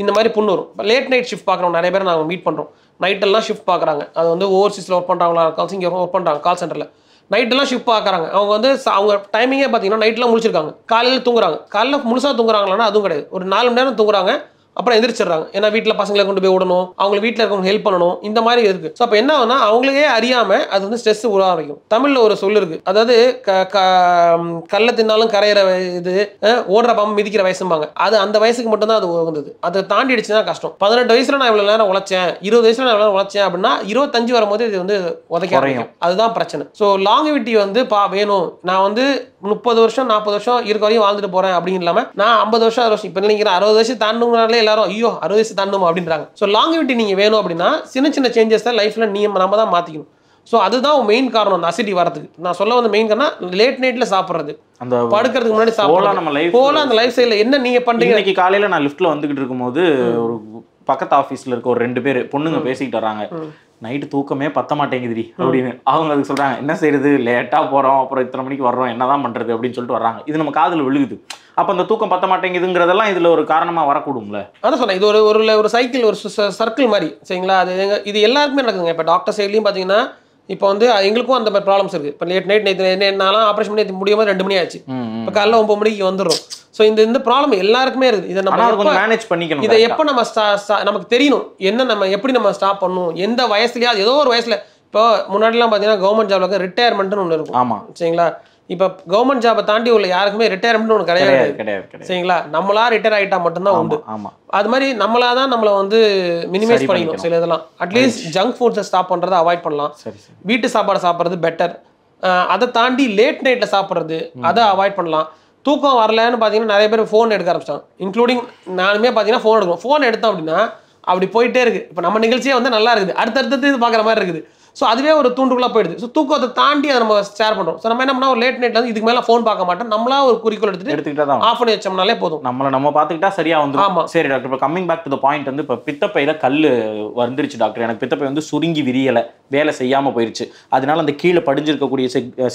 B: இந்த மாதிரி புண்ணு வரும். லேட் நைட் ஷிஃப்ட் பார்க்குறோம் நிறைய பேர் நாங்கள் மீட் பண்ணுறோம், நைட்டெல்லாம் ஷிஃப்ட் பார்க்குறாங்க, அது வந்து ஓவர்சீஸில் ஒர்க் பண்ணுறாங்களா இருக்காங்க, இங்கே ஒர்க் பண்ணுறாங்க கால் சென்டரில், நைட்டெல்லாம் ஷிஃப்ட் பார்க்குறாங்க. அவங்க வந்து அவங்க டைமிங்கே பார்த்தீங்கன்னா நைட்லாம் முடிச்சிருக்காங்க, காலையில் தூங்குறாங்க. காலையில் முழுசாக தூங்குறாங்களான்னா அதுவும் கிடையாது, ஒரு 4 மணி நேரம் தூங்குறாங்க, அப்புறம் எந்திரிச்சிடுறாங்க. ஏன்னா வீட்டில் பசங்களை கொண்டு போய் விடணும், அவங்க வீட்டில் இருக்கவங்க ஹெல்ப் பண்ணணும், இந்த மாதிரி இருக்கு. ஸோ அப்போ என்ன ஆகுனா அவங்களுக்கே அறியாம அது வந்து ஸ்ட்ரெஸ் உருவ ஆரம்பிக்கும். தமிழ்ல ஒரு சொல் இருக்கு, அதாவது கல்ல தின்னாலும் கரையிற இது, ஓடுற பாம்பு மிதிக்கிற வயசும்பாங்க. அது அந்த வயசுக்கு மட்டும்தான் அது உகந்தது, அதை தாண்டிடுச்சுன்னா கஷ்டம். 18 வயசுல நான் இவ்வளவு நேரம் உழைச்சேன், 20 வயசுல நான் இவ்வளவு உழைச்சேன் அப்படின்னா 25 வரும்போது இது வந்து உதைக்க ஆரம்பிக்கும். அதுதான் பிரச்சனை. ஸோ லாங்கிவிட்டி வந்து வேணும், நான் வந்து 30 வருஷம் 40 வருஷம் இருக்க வரையும் வாழ்ந்துட்டு போறேன் அப்படின்னு இல்லாம நான் 50 வருஷம் இப்போ நீங்க 60 வயசு தாண்டுனாலே எல்லாரும் ஐயோ 60 வயசு தாண்டணும் அப்படின்றாங்க. ஸோ லாங்கிவிட்டி நீங்க வேணும் அப்படின்னா சின்ன சின்ன சேஞ்சஸ் தான் லைஃப்ல நம்ம தான் மாத்திக்கணும். ஸோ அதுதான் மெயின் காரணம் அந்த அசிடி வரதுக்கு. நான் சொல்ல வந்த மெயின் காரணம் லேட் நைட்ல சாப்பிட்றது, அந்த படுக்கிறதுக்கு முன்னாடி சாப்பிடலாம். அந்த லைஃப் ஸ்டைல என்ன நீங்க பண்றீங்க? இன்னைக்கு
A: காலையில நான் லிஃப்ட்ல வந்துகிட்டு இருக்கும்போது ஒரு பக்கத்து ஆஃபீஸ்ல இருக்க ஒரு 2 பேர் பொண்ணுங்க பேசிக்கிட்டு வராங்க, நைட்டு தூக்கமே பத்த மாட்டேங்குதுடி அப்படின்னு. அவங்க அதுக்கு சொல்றாங்க, என்ன செய்யறது, லேட்டா போறோம், அப்புறம் இத்தனை மணிக்கு வர்றோம், என்னதான் பண்றது அப்படின்னு சொல்லிட்டு வர்றாங்க. இது நம்ம காதுல விழுகுது. அப்ப அந்த தூக்கம் பத்த மாட்டேங்குதுங்கிறதெல்லாம் இதுல ஒரு காரணமா வரக்கூடும்ல.
B: அதான் சொன்னேன், இது ஒரு சைக்கிள், ஒரு சர்க்கிள் மாதிரி, சரிங்களா? இது எல்லாருக்குமே நடக்குதுங்க. இப்போ டாக்டர் சைட்லயும் பாத்தீங்கன்னா இப்போ வந்து எங்களுக்கும் அந்த மாதிரி ப்ராப்ளம்ஸ் இருக்கு. இப்போ லேட் நைட் என்னாலும் ஆப்ரேஷன் பண்ணி முடியும் 2 மணி ஆச்சு, இப்போ காலைல 9 மணிக்கு வந்துடும். ஸோ இந்த ப்ராப்ளம் எல்லாருக்குமே இருக்குது. இதை நம்ம
A: மேனேஜ் பண்ணிக்கணும்.
B: இதை எப்போ நம்ம நமக்கு தெரியணும், என்ன நம்ம எப்படி நம்ம ஸ்டாப் பண்ணணும், எந்த வயசுலயா ஏதோ ஒரு வயசுல. இப்போ முன்னாடிலாம் பார்த்தீங்கன்னா கவர்மெண்ட் ஜாப்ல ரிட்டையர்மெண்ட்னு ஒன்று இருக்கும்.
A: ஆமா,
B: சரிங்களா? இப்போ கவர்மெண்ட் ஜாபை தாண்டி உள்ள யாருக்குமே ரிட்டையர்மெண்ட் ஒன்று கிடையாது, சரிங்களா? நம்மளா ரிட்டையர் ஆகிட்டா மட்டும்தான் உண்டு. அது மாதிரி நம்மளா தான் நம்மளை வந்து மினிமைஸ் பண்ணிக்கணும். சில இதெல்லாம் அட்லீஸ்ட் ஜங்க் ஃபுட்ஸை ஸ்டாப் பண்ணுறதை அவாய்ட் பண்ணலாம். வீட்டு சாப்பாடு சாப்பிட்றது பெட்டர். அதை தாண்டி லேட் நைட்டில் சாப்பிட்றது அதை அவாய்ட் பண்ணலாம். தூக்கம் வரலன்னு பார்த்தீங்கன்னா நிறைய பேர் ஃபோன் எடுக்க ஆரம்பிச்சிட்டாங்க, இன்க்ளூடிங் நானுமே பார்த்தீங்கன்னா ஃபோன் எடுக்கணும். ஃபோன் எடுத்தோம் அப்படின்னா அப்படி போயிட்டே இருக்கு. இப்போ நம்ம நிகழ்ச்சியே வந்து நல்லா இருக்குது, அடுத்தடுத்து இது பார்க்குற மாதிரி இருக்குது. ஸோ அதுவே ஒரு தூண்டுக்குள்ளே போயிடுது. ஸோ தூக்கத்தை தாண்டி அதை நம்ம ஷேர் பண்ணுறோம். ஸோ நம்ம என்ன பண்ணால் ஒரு லேட் நைட்ல வந்து இதுக்கு மேலே ஃபோன் பார்க்க மாட்டோம், நம்மளா ஒரு குறிக்கோள் எடுத்துக்கிட்டா தான் ஆஃப் பண்ணி வச்சோம்னாலே போதும்,
A: நம்ம பார்த்துக்கிட்டா சரியா வந்து. ஆமாம், சரி டாக்டர். இப்போ coming back to the point வந்து இப்போ பித்தப்பையில கல் வந்துருச்சு டாக்டர், எனக்கு பித்தப்பை வந்து சுருங்கி விரியலை, வேலை செய்யாம போயிருச்சு. அதனால அந்த கீழே படிஞ்சிருக்கக்கூடிய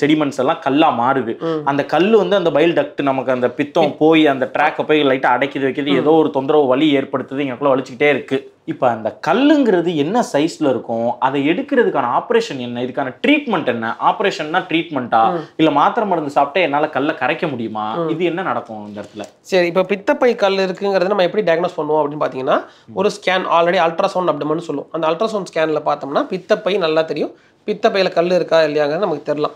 A: செடிமெண்ட்ஸ் எல்லாம் கல்லா மாறுது. அந்த கல் வந்து அந்த பைல் டக்ட் நமக்கு அந்த பித்தம் போய் அந்த ட்ராக்கை போய் லைட்டா அடைக்கிது வைக்கிது, ஏதோ ஒரு தொந்தரவு வலி ஏற்படுத்துது, எங்களுக்குள்ள வலிச்சுக்கிட்டே இருக்கு. இப்போ அந்த கல்லுங்கிறது என்ன சைஸ்ல இருக்கும், அதை எடுக்கிறதுக்கான ஆப்ரேஷன் என்ன, இதுக்கான ட்ரீட்மெண்ட் என்ன? ஆப்ரேஷன்னா ட்ரீட்மெண்ட்டா இல்ல மாத்திரை மருந்து சாப்பிட்டா என்னால கல்லை கரைக்க முடியுமா, இது என்ன நடக்கும் இந்த இடத்துல?
B: சரி, இப்போ பித்தப்பை கல் இருக்குங்கிறது நம்ம எப்படி டயக்னோஸ் பண்ணுவோம் அப்படின்னு பார்த்தீங்கன்னா, ஒரு ஸ்கேன் ஆல்ரெடி அல்ட்ராசவுண்ட் அப்டமன் சொல்லுவோம். அந்த அல்ட்ராசவுண்ட் ஸ்கேனில் பார்த்தோம்னா பித்தப்பை நல்லா தெரியும், பித்தப்பையில் கல் இருக்கா இல்லையாங்கிறது நமக்கு தெரியலாம்.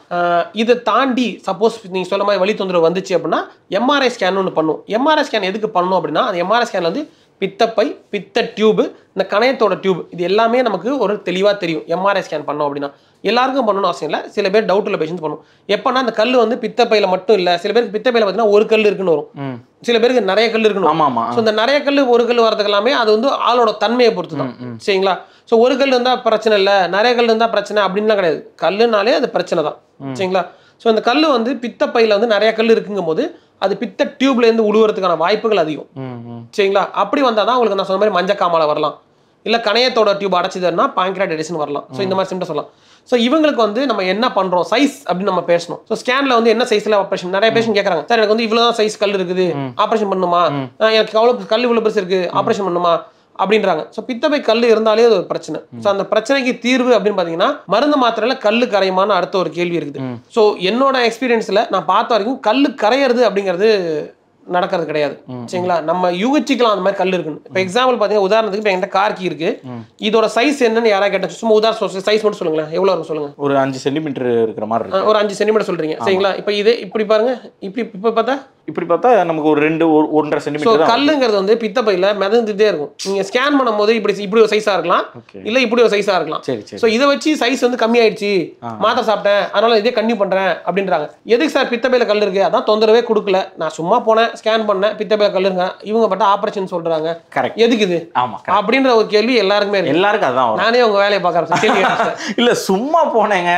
B: இதை தாண்டி சப்போஸ் நீங்கள் சொல்ல மாதிரி வலி தொந்தரவு வந்துச்சு அப்படின்னா எம்ஆர்ஐ ஸ்கேன் ஒன்று பண்ணுவோம். எம்ஆர்ஐ ஸ்கேன் எதுக்கு பண்ணணும் அப்படின்னா, அந்த எம்ஆர்ஐ ஸ்கேனில் வந்து பித்தப்பை, பித்த டியூபு, இந்த கணையத்தோட டியூப், இது எல்லாமே நமக்கு ஒரு தெளிவாக தெரியும். எம்ஆர்ஐ ஸ்கேன் பண்ணோம் அப்படின்னா எல்லாருக்கும் பண்ணணும் அவசியம் இல்லை, சில பேர் டவுட் உள்ள பேஷண்ட் பண்ணுவோம். எப்போனா அந்த கல் வந்து பித்தப்பையில் மட்டும் இல்லை, சில பேருக்கு பித்தப்பையில் பார்த்தீங்கன்னா ஒரு கல் இருக்குன்னு வரும், சில பேருக்கு நிறைய கல் இருக்கணும். ஸோ இந்த நிறைய கல் ஒரு கல் வரதுக்கு எல்லாமே அது வந்து ஆளோட தன்மையை பொறுத்து தான். சரிங்களா? ஸோ ஒரு கல் இருந்தால் பிரச்சனை இல்லை, நிறைய கல் இருந்தால் பிரச்சனை அப்படின்லாம் கிடையாது. கல்லுனாலே அது பிரச்சனை தான். சரிங்களா? ஸோ அந்த கல் வந்து பித்தப்பையில் வந்து நிறைய கல் இருக்குங்கும் போது அது பித்த டியூப்லேருந்து உழுவுறதுக்கான வாய்ப்புகள் அதிகம். சரிங்களா? அப்படி வந்தால் தான் உங்களுக்கு நான் சொன்ன மாதிரி மஞ்சக்காமலை வரலாம், இல்லை கணையத்தோட டியூப் அடைச்சிதுன்னா பாங்க்ரியாடைட்டிஸ் வரலாம். ஸோ இந்த மாதிரி சிம்டம்ஸ் வரலாம். ஸோ இவங்களுக்கு வந்து நம்ம என்ன பண்ணுறோம், சைஸ் அப்படின்னு நம்ம பேசணும். ஸோ ஸ்கேனில் வந்து என்ன சைஸில் ஆப்ரேஷன், நிறைய பேஷண்ட் கேட்குறாங்க, சார் எனக்கு வந்து இவ்வளோ தான் சைஸ் கல் இருக்குது, ஆப்ரேஷன் பண்ணுமா, எனக்கு அவ்வளோ கல் இவ்வளோ பெருசு இருக்குது, ஆப்ரேஷன் பண்ணுமா அப்படின்றாங்க. ஸோ பித்தப்பை கல் இருந்தாலே அது ஒரு பிரச்சனை. ஸோ அந்த பிரச்சனைக்கு தீர்வு அப்படின்னு பார்த்தீங்கன்னா மருந்து மாத்திரையில கல் கரையுமான அடுத்த ஒரு கேள்வி இருக்குது. ஸோ என்னோட எக்ஸ்பீரியன்ஸில் நான் பார்த்த வரைக்கும் கல் கரையிறது அப்படிங்கிறது நடக்கிறது கிடையாது. சரிங்களா? நம்ம யூகிச்சிக்கலாம் அந்த மாதிரி கல் இருக்குன்னு. இப்போ எக்ஸாம்பிள் பார்த்தீங்கன்னா உதாரணத்துக்கு இப்போ என்கிட்ட கார் கீ இருக்கு, இதோட சைஸ் என்னன்னு யாராவது கேட்டாச்சு, சும்மா உதாரணம் சைஸ் மட்டும் சொல்லுங்களேன், எவ்வளோ இருக்கும் சொல்லுங்க.
A: ஒரு 5 சென்டிமீட்டர் இருக்கிற மாதிரி இருக்கு.
B: ஒரு 5 சென்டிமீட்டர் சொல்றீங்க. சரிங்களா? இப்போ இது இப்படி பாருங்க, இப்போ பார்த்தா நமக்கு ஒரு 1.5 சென்டிமீட்டர். கல்லுங்கிறது வந்து பித்தப்பையில மிதந்துட்டே இருக்கும். நீங்க ஸ்கேன் பண்ணும்போது இப்படி ஒரு சைஸா இருக்கலாம், இல்ல இப்படி ஒரு சைஸா இருக்கலாம். ஸோ இதை வச்சு சைஸ் வந்து கம்மி ஆயிடுச்சு, மாத்திரை சாப்பிட்டேன் அதனால இதே கண்டினியூ பண்றேன் அப்படின்றாங்க. எதுக்கு சார் பித்தப்பையில கல் இருக்கு, அதான் தொந்தரவே கொடுக்கல, நான் சும்மா போனேன் ஸ்கேன் பண்ணேன் பித்தப்பையில கல் இருங்க, இவங்க பட்ட ஆபரேஷன் சொல்றாங்க, எதுக்கு இது அப்படின்ற ஒரு கேள்வி எல்லாருக்குமே இருக்கு. எல்லாருக்கும் அதான், நானே உங்க வேலையை பாக்குறேன்.
A: இல்ல சும்மா போனேங்க,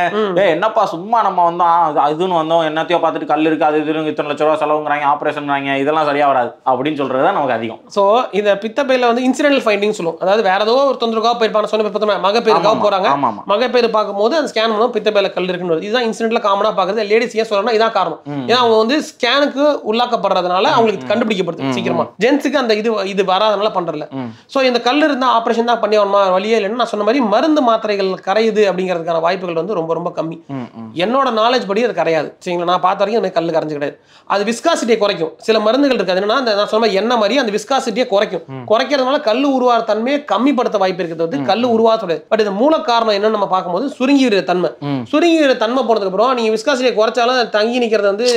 A: என்னப்பா சும்மா நம்ம வந்தோம் அதுன்னு வந்தோம், என்னத்தையோ பார்த்துட்டு கல் இருக்கு அது இது இத்தனை லட்ச ரூபா செலவுங்கிறாங்க, ஆபரேஷன் இதெல்லாம் சரியா வராது அப்படின்னு சொல்றது தான் நமக்கு அதிகம்.
B: சோ இந்த பித்தப்பையில வந்து இன்சிடென்டல் ஃபைண்டிங் சொல்லுவோம். அதாவது வேற ஏதோ ஒரு தொந்தரவுக்காக போயிருப்பாங்க, சொன்ன மகப்பேருக்காக போறாங்க, மகப்பேரு பார்க்கும்போது அந்த ஸ்கேன் பண்ணுவோம் பித்தப்பையில கல் இருக்குன்னு. இதுதான் இன்சிடென்ட்ல காமனா பாக்குறது. லேடிஸ் ஏன் சொல்றேன்னா இதான் காரணம், ஏன்னா அவங்க வந்து ஸ்கேனுக்கு உள்ளாக்கப்படுறதுனால அவங்களுக்கு கண்டுபிடிக்கப்படுது சீக்கிரமா. ஜென்ஸுக்கு அந்த இது வராதனால பண்றல. சோ இந்த கல் இருந்தா ஆபரேஷன் தான் பண்ணி ஆகணுமா, வழியே இல்லைன்னு நான் சொன்ன மாதிரி மருந்து மாத்திரைகள் கரையுது அப்படிங்கிறதுக்கான வாய்ப்புகள் வந்து ரொம்ப ரொம்ப கம்மி. என்னோட நாலேஜ் படி அது கரையாது. சரிங்களா? நான் பார்த்த வரைக்கும் எனக்கு கல் கரைஞ்சு கிடையாது. அது விஸ்காசிட்டியை குறைக்கும். சில மருந்துகள் இருக்கு, என்னன்னா நான் சொன்ன எண்ணெய் மாதிரி அந்த விஸ்காசிட்டியை குறைக்கிறதுனால கல் உருவாகிற தன்மையை கம்மிப்படுத்த வாய்ப்பு இருக்கிறது, கல் உருவாக. பட் இந்த மூல காரணம் என்னன்னு நம்ம பார்க்கும்போது சுருங்கிற தன்மை. சுருங்கிற தன்மை போனதுக்கு அப்புறம் நீங்க விஸ்காசிட்டியை குறைச்சாலும் தங்கி நிக்கிறது வந்து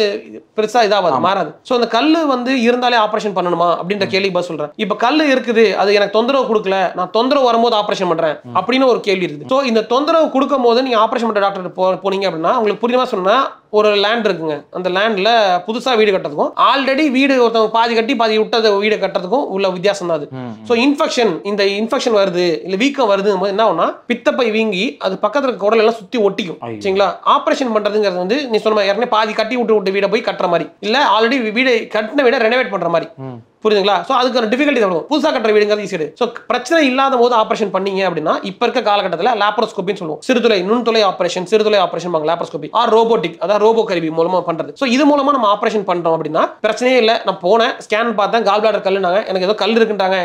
B: பெருசா இதாகாது, மாறாது. சோ அந்த கல் வந்து இருந்தாலே ஆபரேஷன் பண்ணணுமா அப்படின்ற கேள்வி பதில் சொல்றேன். இப்ப கல் இருக்குது, அது எனக்கு தொந்தரவு கொடுக்கல, நான் தொந்தரவு வரும்போது ஆபரேஷன் பண்றேன் அப்படின்னு ஒரு கேள்வி இருக்குது. சோ இந்த தொந்தரவு கொடுக்கும் போது நீங்க ஆபரேஷன் பண்ற டாக்டர் போனீங்க அப்படின்னா உங்களுக்கு புரியுமா சொன்னா, ஒரு லேண்ட் இருக்குங்க, அந்த லேண்ட்ல புதுசா வீடு கட்டுறதுக்கும் ஆல்ரெடி வீடு ஒருத்தவங்க பாதி கட்டி பாதி விட்டத வீடு கட்டுறதுக்கும் உள்ள வித்தியாசம் தான் அது. சோ இந்த இன்ஃபெக்ஷன் வருது இல்ல வீக்கம் வருது என்ன ஆகும்னா பித்தப்பை வீங்கி அது பக்கத்துல இருக்க குடல் எல்லாம் சுத்தி ஒட்டிக்கும். சரிங்களா? ஆபரேஷன் பண்றதுங்கிறது வந்து நீ சொன்ன ஏற்கனவே பாதி கட்டி விட்டு வீடை போய் கட்டுற மாதிரி, இல்ல ஆல்ரெடி வீடு கட்டின வீடை ரெனோவேட் பண்ற மாதிரி. புரியுதுங்களா? சோ அதுக்கு ஒரு டிஃபிகல்ட்டி வரும். புதுசா கட்டுற வீடுங்கிறது ஈஸி. சோ பிரச்சனை இல்லாத போது ஆபரேஷன் பண்ணீங்க அப்படின்னா இப்ப இருக்க காலகட்டத்தில் லாப்ரோஸ்கோபின்னு சொல்லுவோம். சிறுதுளை நுண்துளை ஆபரேஷன், சிறுதுளை ஆபரேஷன் லாப்ரோஸ்கோபி ஆர் ரோபோட்டிக், அதாவது ரோபோ கருவி மூலமா பண்றது. சோ இது மூலமா நம்ம ஆபரேஷன் பண்றோம் அப்படின்னா பிரச்சனையே இல்லை. நான் போனேன் ஸ்கேன் பார்த்தேன் கால் பிளாடர் கல்லுனாங்க, எனக்கு ஏதோ கல் இருக்குன்றாங்க,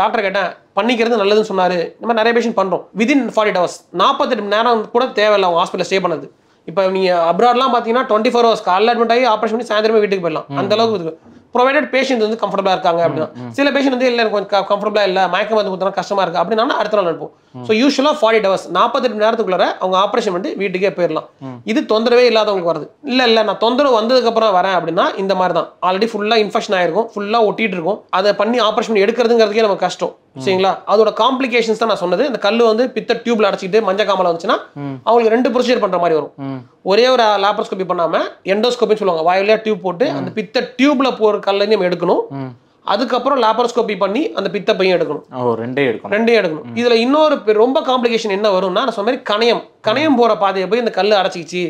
B: டாக்டர் கேட்டேன் பண்ணிக்கிறது நல்லதுன்னு சொன்னாரு. நம்ம நிறைய பேஷண்ட் பண்றோம் விதின் 48 hours, 48 மணி நேரம் கூட தேவையில்லை அவங்க ஹாஸ்பிட்டல் ஸ்டே பண்ணது. இப்போ நீங்க அப்ராட்லாம் பார்த்தீங்கன்னா 24 hours காலைல அட்மிட் ஆகி ஆபரேஷன் பண்ணி சாயந்தரமே வீட்டுக்கு போயிடலாம். அந்த அளவுக்கு ப்ரொவைடட் பேஷண்ட் வந்து கம்ஃபர்டபுளா இருக்காங்க அப்படின்னா. சில பேஷண்ட் வந்து இல்லை எனக்கு கொஞ்சம் கம்ஃபர்டபுளா இல்லை, மயக்க மருந்து கொடுத்தா கஷ்டமா இருக்கு அப்படின்னா அடுத்த நாள் அனுப்பும். ஸோ யூஸ்வலா 48 hours 48 மணி நேரத்துக்குள்ள அவங்க ஆபரேஷன் பண்ணி வீட்டுக்கே போயிடலாம். இது தொந்தரவே இல்லாதவங்களுக்கு வருது. இல்ல நான் தொந்தரவு வந்ததுக்கு அப்புறம் வரேன் அப்படின்னா இந்த மாதிரி தான் ஆல்ரெடி ஃபுல்லா இன்ஃபெக்ஷன் ஆயிருக்கும், ஃபுல்லா ஒட்டிட்டு இருக்கும், அதை பண்ணி ஆபரேஷன் பண்ணி எடுக்கிறதுங்கிறதுக்கே நமக்கு கஷ்டம். சரிங்களா? அதோட காம்ப்ளிகேஷன்ஸ் தான் நான் சொன்னது. இந்த கல் வந்து பித்த டியூப்ல அடைச்சிட்டு மஞ்சள் காமலை வந்துச்சுன்னா அவங்களுக்கு 2 ப்ரொசீஜர் பண்ற மாதிரி வரும். ஒரே ஒரு லாப்ரோஸ்கோபி பண்ணாம எண்டோஸ்கோபின்னு சொல்லுவாங்க, வாயிலே டியூப் போட்டு அந்த பித்த டியூப்ல போற கல்லையும் நம்ம எடுக்கணும். அதுக்கப்புறம் லாப்ரோஸ்கோபி பண்ணி அந்த பித்தப்பையும் எடுக்கணும். ரெண்டே எடுக்கணும். இதுல இன்னொரு ரொம்ப காம்ப்ளிகேஷன் என்ன வரும்னா நான் சொன்ன மாதிரி கணையம் போற பாதையை போய் இந்த கல் அடைச்சிச்சு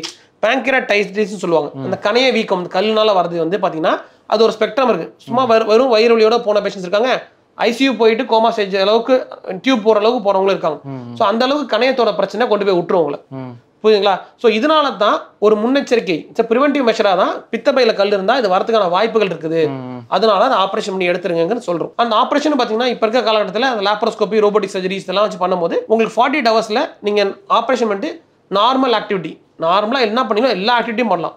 B: பேங்க்ரியாடைட்டிஸ் சொல்லுவாங்க. அந்த கணைய வீக்கம் கல்லுனால வரது வந்து பாத்தீங்கன்னா அது ஒரு ஸ்பெக்ட்ரம் இருக்கு. சும்மா வெறும் வயிறு வலியோட போன பேஷன்ஸ் இருக்காங்க, ஐசியூ போயிட்டு கோமா ஸ்டேஜ் அளவுக்கு டியூப் போற அளவுக்கு போறவங்களும் இருக்காங்க. ஸோ அந்த அளவுக்கு கணையத்தோட பிரச்சனை கொண்டு போய் விட்டுருவங்கள. புரியுதுங்களா? ஸோ இதனால தான் ஒரு முன்னெச்சரிக்கை ப்ரிவென்டிவ் மெஷராக தான் பித்தப்பையில கல் இருந்தால் இது வரதுக்கான வாய்ப்புகள் இருக்குது. அதனால அதை ஆப்ரேஷன் பண்ணி எடுத்துருங்கன்னு சொல்றோம். அந்த ஆப்ரேஷன் பார்த்தீங்கன்னா இப்போ இருக்க காலகட்டத்தில் அந்த லாப்ரோஸ்கோபி, ரோபோட்டிக் சர்ஜரிஸ் இதெல்லாம் வச்சு பண்ணும்போது உங்களுக்கு 48 ஹவர்ஸ்ல நீங்க ஆப்ரேஷன் பண்ணிட்டு நார்மல் ஆக்டிவிட்டி நார்மலா என்ன பண்ணீங்களோ எல்லா ஆக்டிவிட்டியும் பண்ணலாம்.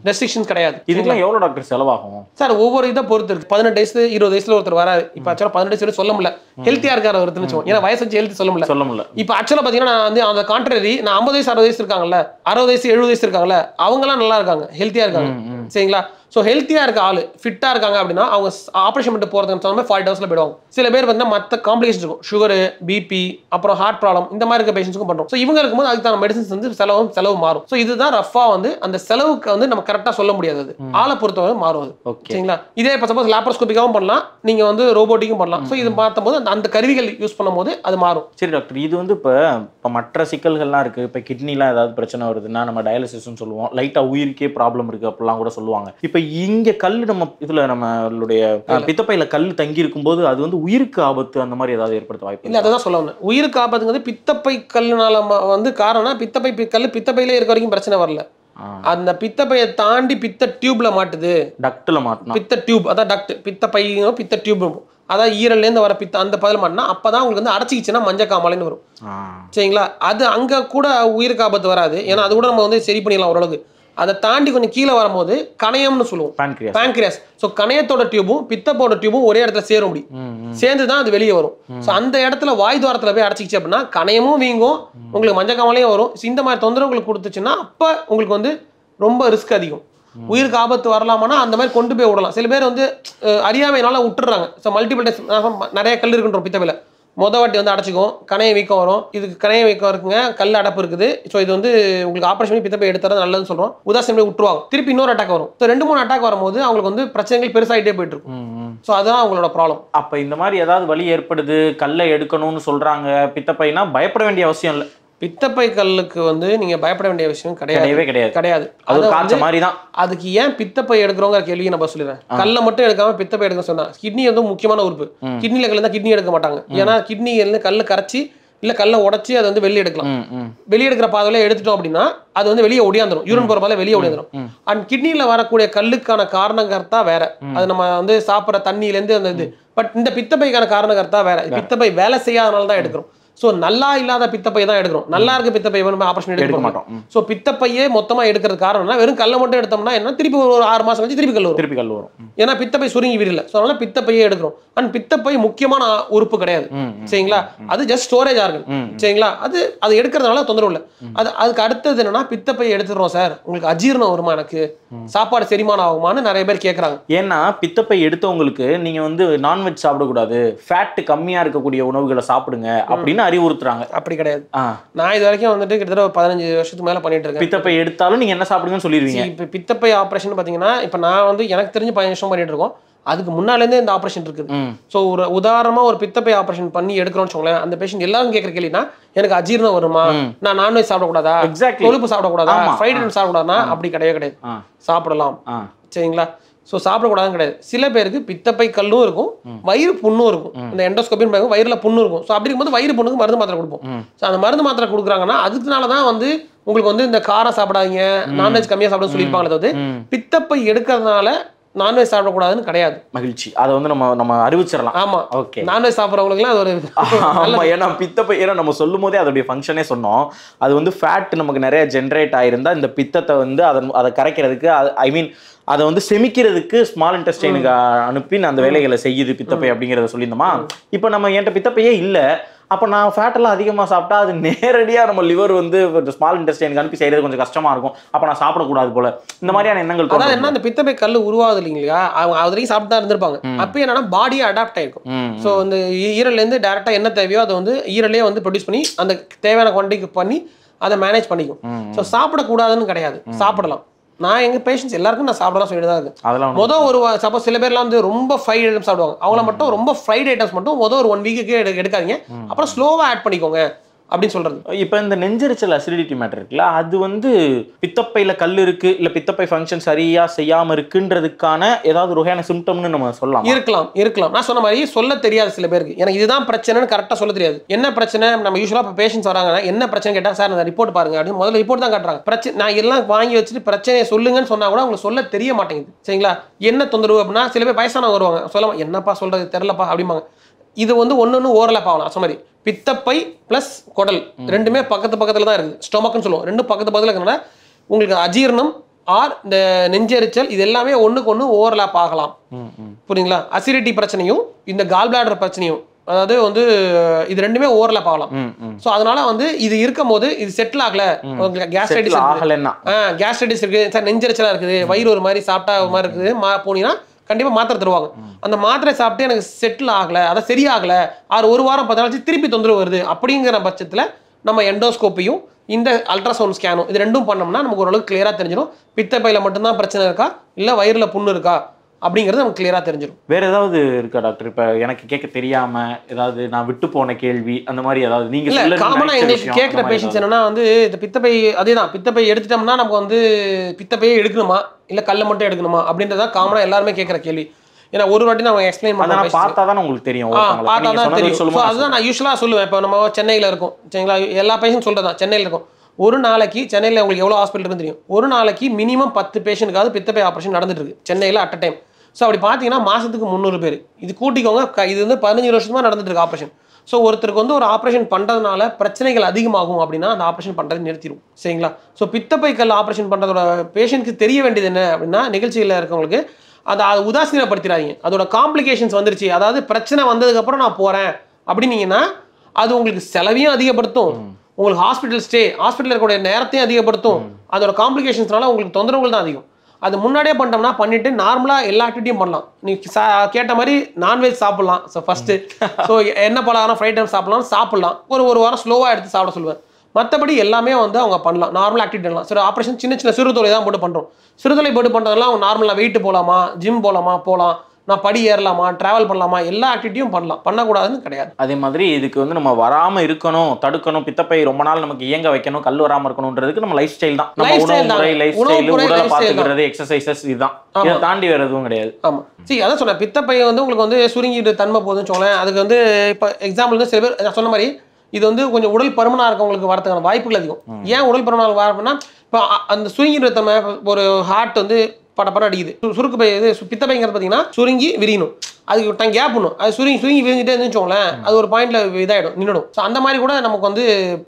B: ரெஸ்ட்ரிக்ஷன் கிடையாது.
A: இதுக்கெல்லாம் எவ்வளவு டாக்டர் செலவாகும் சார்?
B: ஒவ்வொரு இதை பொறுத்து இருக்கு. 18 வயசு 20 வயசுல ஒருத்தர் வராது. இப்ப ஆக்சுவலா 18 வயசு சொல்ல முடியல, ஹெல்த்தியா இருக்காரு ஒருத்தர். ஏன்னா வயசு வச்சு ஹெல்த் சொல்ல முடியல. இப்ப ஆக்சுவலா பாத்தீங்கன்னா நான் வந்து அந்த கான்ட்ரரி, நான் 50 வயசு 60 வயசு இருக்காங்கல்ல, 60 வயசு 70 வயசு இருக்காங்கல்ல, அவங்க எல்லாம் நல்லா இருக்காங்க, ஹெல்த்தியா இருக்காங்க. சரிங்களா? ஸோ ஹெல்த்தியா இருக்க ஆளு ஃபிட்டா இருக்காங்க அப்படின்னா அவங்க ஆப்ரேஷன் பண்ணிட்டு போறதுக்கு தகுந்த 40 ஹவர்ஸ்ல போயிடுவாங்க. சில பேர் வந்து மற்ற காம்ப்ளிகேஷன் இருக்கும், சுகரு, பிபி, அப்புறம் ஹார்ட் ப்ராப்ளம், இந்த மாதிரி இருக்க பேஷண்ட்ஸ்க்கும் பண்றோம். ஸோ இவங்க இருக்கும்போது அதுக்கு தான் மெடிசன்ஸ் வந்து செலவு மாறும். ஸோ இதுதான் ரஃபா வந்து அந்த செலவுக்கு வந்து நம்ம கரெக்டா சொல்ல முடியாது, அது ஆளை பொறுத்தவரை மாறும் அது. சரிங்களா? இதே இப்போ சப்போஸ் லாப்ரோஸ்கோபிக்காகவும் பண்ணலாம், நீங்க வந்து ரோபோட்டிக்கும் பண்ணலாம். ஸோ இது பார்த்தும் போது அந்த கருவிகள் யூஸ் பண்ணும்போது அது மாறும்.
A: சரி டாக்டர், இது வந்து இப்போ மற்ற சிக்கல்கள்லாம் இருக்கு. இப்போ கிட்னிலாம் ஏதாவது பிரச்சனை வருதுன்னா நம்ம டயாலிசிஸ்ன்னு சொல்லுவோம், லைட்டா உயிருக்கே ப்ராப்ளம் இருக்கு அப்படிலாம் கூட சொல்லுவாங்க. இப்போ இங்க கல் நம்ம இதுல நம்மளுடைய பித்தப்பையில கல் தங்கி இருக்கும்போது அது வந்து உயிருக்கு ஆபத்து அந்த மாதிரி ஏதாவது ஏற்படுத்த வாய்ப்பு
B: இல்லை? அதான் சொல்ல வந்தேன். உயிருக்கு ஆபத்துங்கிறது பித்தப்பை கல்லுனால வந்து காரணம் பித்தப்பை கல் பித்தப்பையிலே இருக்க வரைக்கும் பிரச்சனை வரல. அந்த பித்தப்பையை தாண்டி பித்த டியூப்ல மாட்டுது, டக்ட்ல மாட்டணும். பித்த டியூப் அதான் டக்ட், பித்தப்பை பித்த டியூப், அதான் ஈரல்ல இருந்து வர பித்த அந்த பதில் மாட்டினா அப்பதான் உங்களுக்கு வந்து அடைச்சிக்கிச்சுன்னா மஞ்சக்காமலைன்னு வரும். சரிங்களா? அது அங்க கூட உயிருக்கு ஆபத்து வராது, ஏன்னா அது கூட நம்ம வந்து சரி பண்ணிடலாம் ஓரளவுக்கு. அதை தாண்டி கொஞ்சம் கீழே வரும்போது கணையம்னு சொல்லுவோம், பான்கிரியாஸ். ஸோ கணையத்தோட டியூபும் பித்தப்போட டியூபும் ஒரே இடத்துல சேர முடியும், சேர்ந்து தான் அது வெளியே வரும். ஸோ அந்த இடத்துல வாய் துவாரத்தில் போய் அடைச்சிக்கிச்சு அப்படின்னா கணையமும் வீங்கும், உங்களுக்கு மஞ்சக்காமலையும் வரும். இந்த மாதிரி தொந்தரவுகளுக்கு கொடுத்துச்சுன்னா அப்போ உங்களுக்கு வந்து ரொம்ப ரிஸ்க் அதிகம், உயிருக்கு ஆபத்து வரலாமான்னா அந்த மாதிரி கொண்டு போய் விடலாம். சில பேர் வந்து அறியாமையினால விட்டுறாங்க. ஸோ மல்டிபிள் டைப்ஸ் நிறைய கல் இருக்குன்ற பித்தப்பையில வாட்டி வந்து அடைச்சிக்கும், கணைய வீக்கம் வரும். இதுக்கு கணைய வீக்கம் இருக்குங்க, கல் அடப்பு இருக்குது. ஸோ இது வந்து உங்களுக்கு ஆப்ரேஷன் பண்ணி பித்தப்பை எடுத்துறது நல்லதுன்னு சொல்றோம். உதாசீனம் விட்டுருவாங்க, திருப்பி இன்னொரு அட்டாக் வரும். ஸோ 2-3 அட்டாக் வரும்போது அவங்களுக்கு வந்து பிரச்சனைகள் பெருசாகிட்டே போயிட்டு இருக்கும். ஸோ அதுதான் அவங்களோட ப்ராப்ளம்.
A: அப்போ இந்த மாதிரி ஏதாவது வலி ஏற்படுது, கல்லை எடுக்கணும்னு சொல்றாங்க பித்தப்பைனா பயப்பட வேண்டிய அவசியம் இல்லை.
B: பித்தப்பை கல்லுக்கு வந்து நீங்க பயப்பட வேண்டிய விஷயம் கிடையாது. அதுக்கு ஏன் பித்தப்பை எடுக்கிறோங்கிற கேள்வியை நம்ம சொல்லிடுறேன். கல்லை மட்டும் எடுக்காம பித்தப்பை எடுக்க சொன்னா, கிட்னி வந்து முக்கியமான உறுப்பு. கிட்னில கல் கிட்னி எடுக்க மாட்டாங்க, ஏன்னா கிட்னி கல்லை கரைச்சி இல்ல கல்லை உடச்சி அதை வந்து வெளியே எடுக்கலாம். வெளியே எடுக்கிற பாதையில எடுத்துட்டோம் அப்படின்னா அது வந்து வெளியே ஒடியாந்துரும், யூரின் போற பாதையில வெளியே ஒடியாந்துரும். அண்ட் கிட்னில வரக்கூடிய கல்லுக்கான காரணகர்த்தா வேற, அது நம்ம வந்து சாப்பிட்ற தண்ணியில இருந்து அந்த இது. பட் இந்த பித்தப்பைக்கான காரணகர்த்தா வேற. பித்தப்பை வேலை செய்யாதனால தான் எடுக்கிறோம். ஸோ நல்லா இல்லாத பித்தப்பை தான் எடுக்கிறோம், நல்லா இருக்க பித்தப்பை ஆபரேஷன் எடுக்க மாட்டோம். ஸோ பித்தப்பையே மொத்தமா எடுக்கிறது காரணம்னா வெறும் கல்லை மட்டும் எடுத்தோம்னா என்ன, திருப்பி ஒரு 6 மாசம் கழிச்சு திருப்பி கல் வரும். ஏன்னா பித்தப்பை சுருங்கி விரல. ஸோ அதனால பித்தப்பையே எடுக்கிறோம். அண்ட் பித்தப்பை முக்கியமான உறுப்பு கிடையாது. சரிங்களா? அது ஜஸ்ட் ஸ்டோரேஜ் ஆர்கன். சரிங்களா? அது எடுக்கிறதுனால தொந்தரவு இல்லை. அதுக்கு அடுத்தது என்னன்னா, பித்தப்பையை எடுத்துறோம் சார், உங்களுக்கு அஜீரணம் வருமா, எனக்கு சாப்பாடு செரிமானம் ஆகுமான்னு நிறைய பேர் கேட்கறாங்க.
A: ஏன்னா பித்தப்பை எடுத்தவங்களுக்கு நீங்க வந்து நான்வெஜ் சாப்பிடக்கூடாது, ஃபேட் கம்மியா இருக்கக்கூடிய உணவுகளை சாப்பிடுங்க அப்படின்னு அறிவுறுத்துறாங்க.
B: அப்படி கிடையாது. நான் இது வரைக்கும் வந்துட்டு கிட்டத்தட்ட 15 வருஷத்துக்கு மேல பண்ணிட்டு இருக்கேன்.
A: பித்தப்பை எடுத்தாலும் நீங்க என்ன சாப்பிடுங்கன்னு சொல்லிடுவீங்க.
B: இப்ப பித்தப்பை ஆபரேஷன் பாத்தீங்கன்னா, இப்ப நான் வந்து எனக்கு தெரிஞ்சு 15 வருஷம் பண்ணிட்டு இருக்கோம். அதுக்கு முன்னாலேருந்தே இந்த ஆப்ரேஷன் இருக்குது. ஸோ ஒரு உதாரணமா ஒரு பித்தப்பை ஆப்ரேஷன் பண்ணி எடுக்கிறோம்னு சொல்லுவேன். அந்த பேஷண்ட் எல்லாரும் கேட்குற கேள்வினா, எனக்கு அஜீரணம் வருமா, நான் நான்வெஜ் சாப்பிடக்கூடாதா, கொழுப்பு சாப்பிடக்கூடாதா, ஃப்ரைட் ரைஸ் சாப்பிடக்கூடாதுன்னா அப்படி கிடையாது. சாப்பிடலாம். சரிங்களா? ஸோ சாப்பிடக்கூடாதுன்னு கிடையாது. சில பேருக்கு பித்தப்பை கல்லும் இருக்கும், வயிறு புண்ணும் இருக்கும். இந்த எண்டோஸ்கோபின்னு வயிறுல புண்ணு இருக்கும். ஸோ அப்படி இருக்கும்போது வயிறு புண்ணுக்கு மருந்து மாத்திரை கொடுப்போம். ஸோ அந்த மருந்து மாத்திரை கொடுக்குறாங்கன்னா அதுக்குனால தான் வந்து உங்களுக்கு வந்து இந்த காரம் சாப்பிடாதீங்க, நான்வெஜ் கம்மியாக சாப்பிட சொல்லியிருப்பாங்களே. அதாவது பித்தப்பை எடுக்கிறதுனால நான்வெஜ் சாப்பிடக்கூடாதுன்னு கிடையாது.
A: மகிழ்ச்சி, அதை வந்து நம்ம அறிவிச்சிடலாம்.
B: ஆமா, ஓகே. நான்வெஜ் சாப்பிட்றவங்களுக்குலாம் அது ஒரு
A: ஆமா. ஏன்னா பித்தப்பை நம்ம சொல்லும் போதே அதோடைய ஃபங்க்ஷனே சொன்னோம். அது வந்து ஃபேட் நமக்கு நிறைய ஜென்ரேட் ஆயிருந்தா இந்த பித்தத்தை வந்து அதை கரைக்கிறதுக்கு, ஐ மீன் அதை வந்து செமிக்கிறதுக்கு ஸ்மால் இன்டெஸ்டைனுக்கு அனுப்பி அந்த வேலைகளை செய்யுது பித்தப்பை அப்படிங்கிறத சொல்லியிருந்தோமா. இப்போ நம்ம என்கிட்ட பித்தப்பையே இல்லை, அப்போ நான் ஃபேட்டெல்லாம் அதிகமாக சாப்பிட்டா அது நேரடியாக நம்ம லிவர் வந்து ஸ்மால் இன்டெஸ்டைனுக்கு அனுப்பி செய்கிறது கொஞ்சம் கஷ்டமாக இருக்கும், அப்போ நான் சாப்பிடக்கூடாது போல, இந்த மாதிரியான எண்ணங்கள்.
B: அதான் என்ன, அந்த பித்தப்பை கல் உருவாகுது இல்லைங்களா, அவங்க அது வரைக்கும் சாப்பிட்டு தான் இருந்திருப்பாங்க. அப்போ என்னன்னா பாடியை அடாப்ட் ஆயிருக்கும். ஸோ அந்த ஈரல்லேருந்து டேரெக்டாக என்ன தேவையோ அதை வந்து ஈரலே வந்து ப்ரொடியூஸ் பண்ணி அந்த தேவையான குவான்டிட்டிக்கு பண்ணி அதை மேனேஜ் பண்ணிக்கும். ஸோ சாப்பிடக்கூடாதுன்னு கிடையாது, சாப்பிடலாம். நான் எங்க பேஷண்ட்ஸ் எல்லாருக்கும் நான் சாப்பிடலாம் சொல்லிட்டு தான் இருக்கு. மொதல் ஒரு சப்போஸ் சில பேர்லாம் வந்து ரொம்ப ஃப்ரைட் ஐட்டம்ஸ் சாப்பிடுவாங்க, அவங்கள மட்டும் ரொம்ப ஃப்ரைட் ஐட்டம்ஸ் மட்டும் ஒரு 1 வீக்குக்கு எடுக்காதீங்க, அப்புறம் ஸ்லோவா ஆட் பண்ணிக்கோங்க. அப்படின்னு சொல்றது.
A: இப்போ இந்த நெஞ்செரிச்சல் அசிடிட்டி மேட்டர் இருக்குல்ல, அது வந்து பித்தப்பையில கல் இருக்கு இல்ல பித்தப்பை ஃபங்க்ஷன் சரியா செய்யாம இருக்குன்றதுக்கான ஏதாவது ஒரு வகையான சிம்டம்னு நம்ம சொல்லலாம்.
B: இருக்கலாம். நான் சொன்ன மாதிரி சொல்ல தெரியாது சில பேருக்கு. எனக்கு இதுதான் பிரச்சனைன்னு கரெக்டாக சொல்ல தெரியாது. என்ன பிரச்சனை, நம்ம யூஸ்வலாக இப்போ பேஷண்ட்ஸ் வராங்கன்னா என்ன பிரச்சனை கேட்டால் சார் அந்த ரிப்போர்ட் பாருங்க அப்படின்னு முதல்ல ரிப்போர்ட் தான் காட்டுறாங்க. பிரச்சனை நான் எல்லாம் வாங்கி வச்சுட்டு பிரச்சனையை சொல்லுங்கன்னு சொன்னா கூட உங்களுக்கு சொல்ல தெரிய மாட்டேங்குது. சரிங்களா? என்ன தொந்தரவு அப்படின்னா சில பேர் வயசானவங்க வருவாங்க, சொல்லலாம் என்னப்பா சொல்றது தெரியலப்பா அப்படிம்பாங்க. இது வந்து ஒன்று ஓரலப் ஆகலாம். சொன்ன மாதிரி பித்தப்பை பிளஸ் குடல் ரெண்டுமே பக்கத்துல தான் இருக்குது. ஸ்டொமக்னு சொல்லுவோம். ரெண்டும் பக்கத்துல இருக்கிறனால உங்களுக்கு அஜீரணம் ஆர் இந்த நெஞ்செரிச்சல் இது எல்லாமே ஒண்ணுக்கு ஒன்று ஓவர்லாப் ஆகலாம். புரியுங்களா? அசிடிட்டி பிரச்சனையும் இந்த கால் பிளாடர் பிரச்சனையும் அதாவது வந்து இது ரெண்டுமே ஓவர்லாப் ஆகலாம். ஸோ அதனால வந்து இது இருக்கும் போது இது செட்டில் ஆகல, கேஸ்ட்ரைட்டிஸ் இருக்கு சார், நெஞ்செரிச்சலா இருக்குது, வயிறு ஒரு மாதிரி சாப்பிட்டா ஒரு மாதிரி இருக்குது போனீங்கன்னா கண்டிப்பா மாத்திரை தருவாங்க. அந்த மாத்திரை சாப்பிட்டு எனக்கு செட்டில் ஆகல, அதை சரியாகல, ஒரு வாரம் 10 நாள் திருப்பி தொந்தரவு வருது அப்படிங்கிற பட்சத்துல நம்ம எண்டோஸ்கோப்பியும் இந்த அல்ட்ராசவுண்ட் ஸ்கேனும் இது ரெண்டும் பண்ணோம்னா நமக்கு ஓரளவுக்கு கிளியரா தெரிஞ்சிடும் பித்தப்பையில மட்டும்தான் பிரச்சனை இருக்கா இல்ல வயிறுல புண்ணு இருக்கா அப்படிங்கிறது நமக்கு கிளியரா தெரிஞ்சிடும்.
A: வேற ஏதாவது இருக்கா டாக்டர்? இப்ப எனக்கு கேட்க தெரியாம ஏதாவது நான் விட்டு போன கேள்வி அந்த மாதிரி ஏதாவது நீங்க
B: காமனா எங்களுக்கு கேட்கிற பேஷண்ட்ஸ் என்னன்னா வந்து இந்த பித்தப்பை அதேதான் பித்தப்பை எடுத்துட்டோம்னா நமக்கு வந்து பித்தப்பையே எடுக்கணுமா இல்ல கல்லை மட்டும் எடுக்கணுமா அப்படின்றதா காமனா எல்லாருமே கேட்கிற கேள்வி. ஏன்னா ஒரு வாட்டி நான் எக்ஸ்பிளைன் பண்ண
A: பார்த்தா தான் உங்களுக்கு தெரியும்.
B: பார்த்தா தான் தெரியும். அதுதான் நான் யூஸ்வலா சொல்லுவேன். இப்போ நம்ம சென்னையில இருக்கோம் சரிங்களா, எல்லா பேஷண்ட் சொல்றதான் சென்னையில இருக்கும். ஒரு நாளைக்கு சென்னையில் உங்களுக்கு எவ்வளோ ஹாஸ்பிட்டல் இருக்குன்னு தெரியும். ஒரு நாளைக்கு மினிமம் 10 பேஷண்ட்டுக்காவது பித்தப்பை ஆப்ரேஷன் நடந்துட்டு இருக்கு சென்னையில் அட் அ டைம். ஸோ அப்படி பார்த்தீங்கன்னா மாதத்துக்கு 300 பேர் இது கூட்டிக்கோங்க. இது வந்து 15 வருஷமா நடந்துட்டு இருக்கு ஆப்ரேஷன். ஸோ ஒருத்தருக்கு வந்து ஒரு ஆப்ரேஷன் பண்ணுறதுனால பிரச்சனைகள் அதிகமாகும் அப்படின்னா அந்த ஆப்ரேஷன் பண்ணுறது நிறுத்திடும். சரிங்களா? ஸோ பித்தப்பை கல் ஆப்ரேஷன் பண்ணுறதோட பேஷண்ட்க்கு தெரிய வேண்டியது என்ன அப்படின்னா, நிகழ்ச்சியில் இருக்கவங்களுக்கு அதை உதாசீனப்படுத்திடாதீங்க. அதோட காம்ப்ளிகேஷன்ஸ் வந்துருச்சு, அதாவது பிரச்சனை வந்ததுக்கப்புறம் நான் போகிறேன் அப்படின்னீங்கன்னா அது உங்களுக்கு செலவையும் அதிகப்படுத்தும், உங்களுக்கு ஹாஸ்பிட்டல் இருக்கக்கூடிய நேரத்தையும் அதிகப்படுத்தும். அதோட காம்ப்ளிகேஷன்ஸ்னால உங்களுக்கு தொந்தரவுகள் தான் அதிகம். அது முன்னாடியே பண்ணிட்டோம்னா பண்ணிட்டு நார்மலாக எல்லா ஆக்டிவிட்டியும் பண்ணலாம். நீ கேட்ட மாதிரி நான்வெஜ் சாப்பிடலாம். ஸோ ஃபர்ஸ்ட் ஸோ என்ன பலகாரம் ஃப்ரைட் டைம் சாப்பிடலாம். ஒரு வாரம் ஸ்லோவாக எடுத்து சாப்பிட சொல்லுவேன். மற்றபடி எல்லாமே வந்து அவங்க பண்ணலாம், நார்மல் ஆக்டிவிட்டி பண்ணலாம். சரி, ஆப்ரேஷன் சின்ன சிறுதொலை தான் போட்டு பண்ணுறோம். சிறுதொலை போட்டு பண்ணுறதுலாம் அவங்க நார்மலாக வெயிட் போகலாமா, ஜிம் போகலாம், நான் படி ஏறலாமா, டிராவல் பண்ணலாமா, எல்லா ஆக்டிவிட்டியும் பண்ணலாம், பண்ணக்கூடாதுன்னு கிடையாது.
A: அதே மாதிரி இதுக்கு வந்து நம்ம வராமல் இருக்கணும், தடுக்கணும், பித்தப்பை ரொம்ப நாள் நமக்கு இயங்க வைக்கணும், கல் வராமல் இருக்கணும்ன்றதுக்கு நம்ம லைஃப் ஸ்டைல் தான், நம்ம உடலை பார்த்துக்கிறது, எக்ஸசைசஸ், இதுதான். இதை தாண்டி வேற எதுவும் கிடையாது.
B: ஆமாம். சரி, அதான் சொன்னேன். பித்தப்பை வந்து உங்களுக்கு வந்து சுருங்கிட்டு தன்மை போகுதுன்னு சொல்லேன். அதுக்கு வந்து இப்போ எக்ஸாம்பிள் வந்து சில பேர் நான் சொன்ன மாதிரி இது வந்து கொஞ்சம் உடல் பருமனாக இருக்கவங்களுக்கு வரதுக்கான வாய்ப்புகள் அதிகம். ஏன் உடல் பருமனாக வரணும்னா இப்போ அந்த சுருங்கிட்டு தன்மை ஒரு ஹார்ட் வந்து படப்படம் அடிக்குது. சுருக்கு பை இது பித்தப்பைங்கிறது பார்த்தீங்கன்னா சுருங்கி விரியணும், அதுக்கு டைம் கேப் பண்ணும். அது சுருங்கி விரிஞ்சிட்டே இருந்துச்சோங்களேன், அது ஒரு பாயிண்ட்ல இதாயிடும், நின்றுடும். ஸோ அந்த மாதிரி கூட நமக்கு வந்து